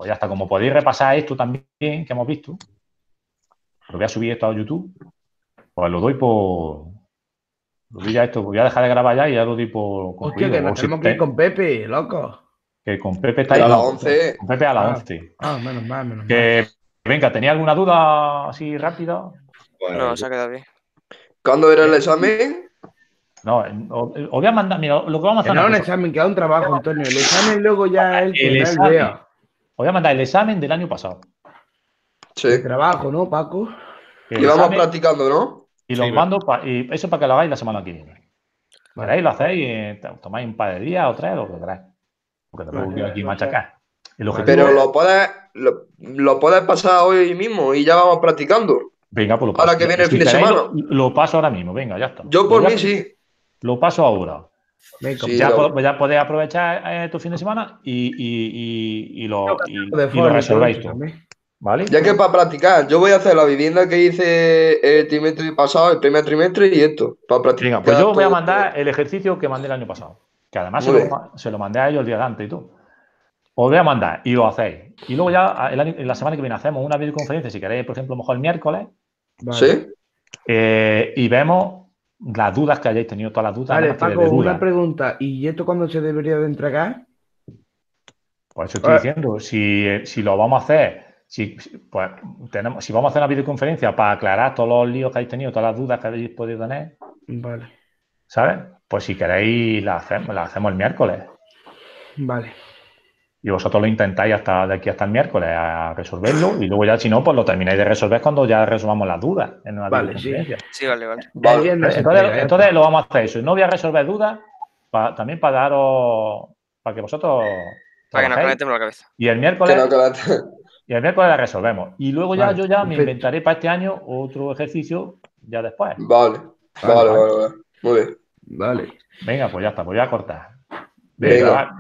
ya está. Como podéis repasar esto también que hemos visto, lo voy a subir esto a YouTube, pues lo doy por... Lo doy ya esto, voy a dejar de grabar ya y ya lo doy por concluido. Hostia, que nos tenemos que ir con Pepe, loco. Que con Pepe está Y ahí. a las No, 11. con Pepe a las Ah. 11. Menos mal, menos mal. Que, venga, ¿tenía alguna duda así rápida? Bueno, No, se ha quedado bien. ¿Cuándo era el examen? No, os voy a mandar, mira, lo que vamos a Que hacer. no es una un cosa. examen, que es un trabajo, Antonio. El examen luego ya es el que El da el examen. vea. Os voy a mandar el examen del año pasado. Sí. El trabajo, ¿no, Paco? El Y vamos examen, practicando, ¿no? y los Sí, mando, y eso para que lo hagáis la semana que viene. Vale. Queréis, lo hacéis, os tomáis un par de días o 3, lo que queráis. Porque tampoco Vale, quiero aquí vale. machacar. El objetivo Pero es, lo puedes pasar hoy mismo y ya vamos practicando. venga, pues lo Ahora paso. que viene el Si fin de queréis, semana. lo paso ahora mismo, venga, ya está. Yo por mí sí. Lo paso ahora. Venga, Sí, Ya, lo- ya podéis aprovechar tu fin de semana y lo de resolvéis todo. también. ¿Vale? Ya que para practicar, yo voy a hacer la vivienda que hice el trimestre pasado, el primer trimestre y esto, para practicar. Venga, pues yo voy a todo. mandar el ejercicio que mandé el año pasado. Que además Muy bien. se lo mandé a ellos el día de antes y todo. Os voy a mandar y lo hacéis. Y luego ya la semana que viene hacemos una videoconferencia, si queréis, por ejemplo, a lo mejor el miércoles, Vale. ¿Sí? y vemos las dudas que hayáis tenido, todas las dudas. Vale, nada más que Paco, de una dudas. pregunta. ¿Y esto cuándo se debería de entregar? Por eso estoy diciendo, si lo vamos a hacer, si vamos a hacer una videoconferencia para aclarar todos los líos que habéis tenido, todas las dudas que habéis podido tener, Vale, ¿sabes? Pues si queréis, la hacemos el miércoles. vale. Y vosotros lo intentáis de aquí hasta el miércoles a resolverlo. Y luego ya, si no, pues lo termináis de resolver cuando ya resolvamos las dudas en una Vale, videoconferencia. Sí, vale, vale. El Vale. viernes se Entonces, entrega, ya entonces está. lo vamos a hacer eso. Y no voy a resolver dudas también para daros, para que vosotros Para que nos trabajéis. calentemos la cabeza. Y el Que miércoles, no calate. la resolvemos. Y luego ya Vale, yo ya me perfecto. inventaré para este año otro ejercicio ya después. Vale, vale, vale, vale. Muy bien. Vale. Venga, pues ya está, pues voy a cortar. Venga. Va.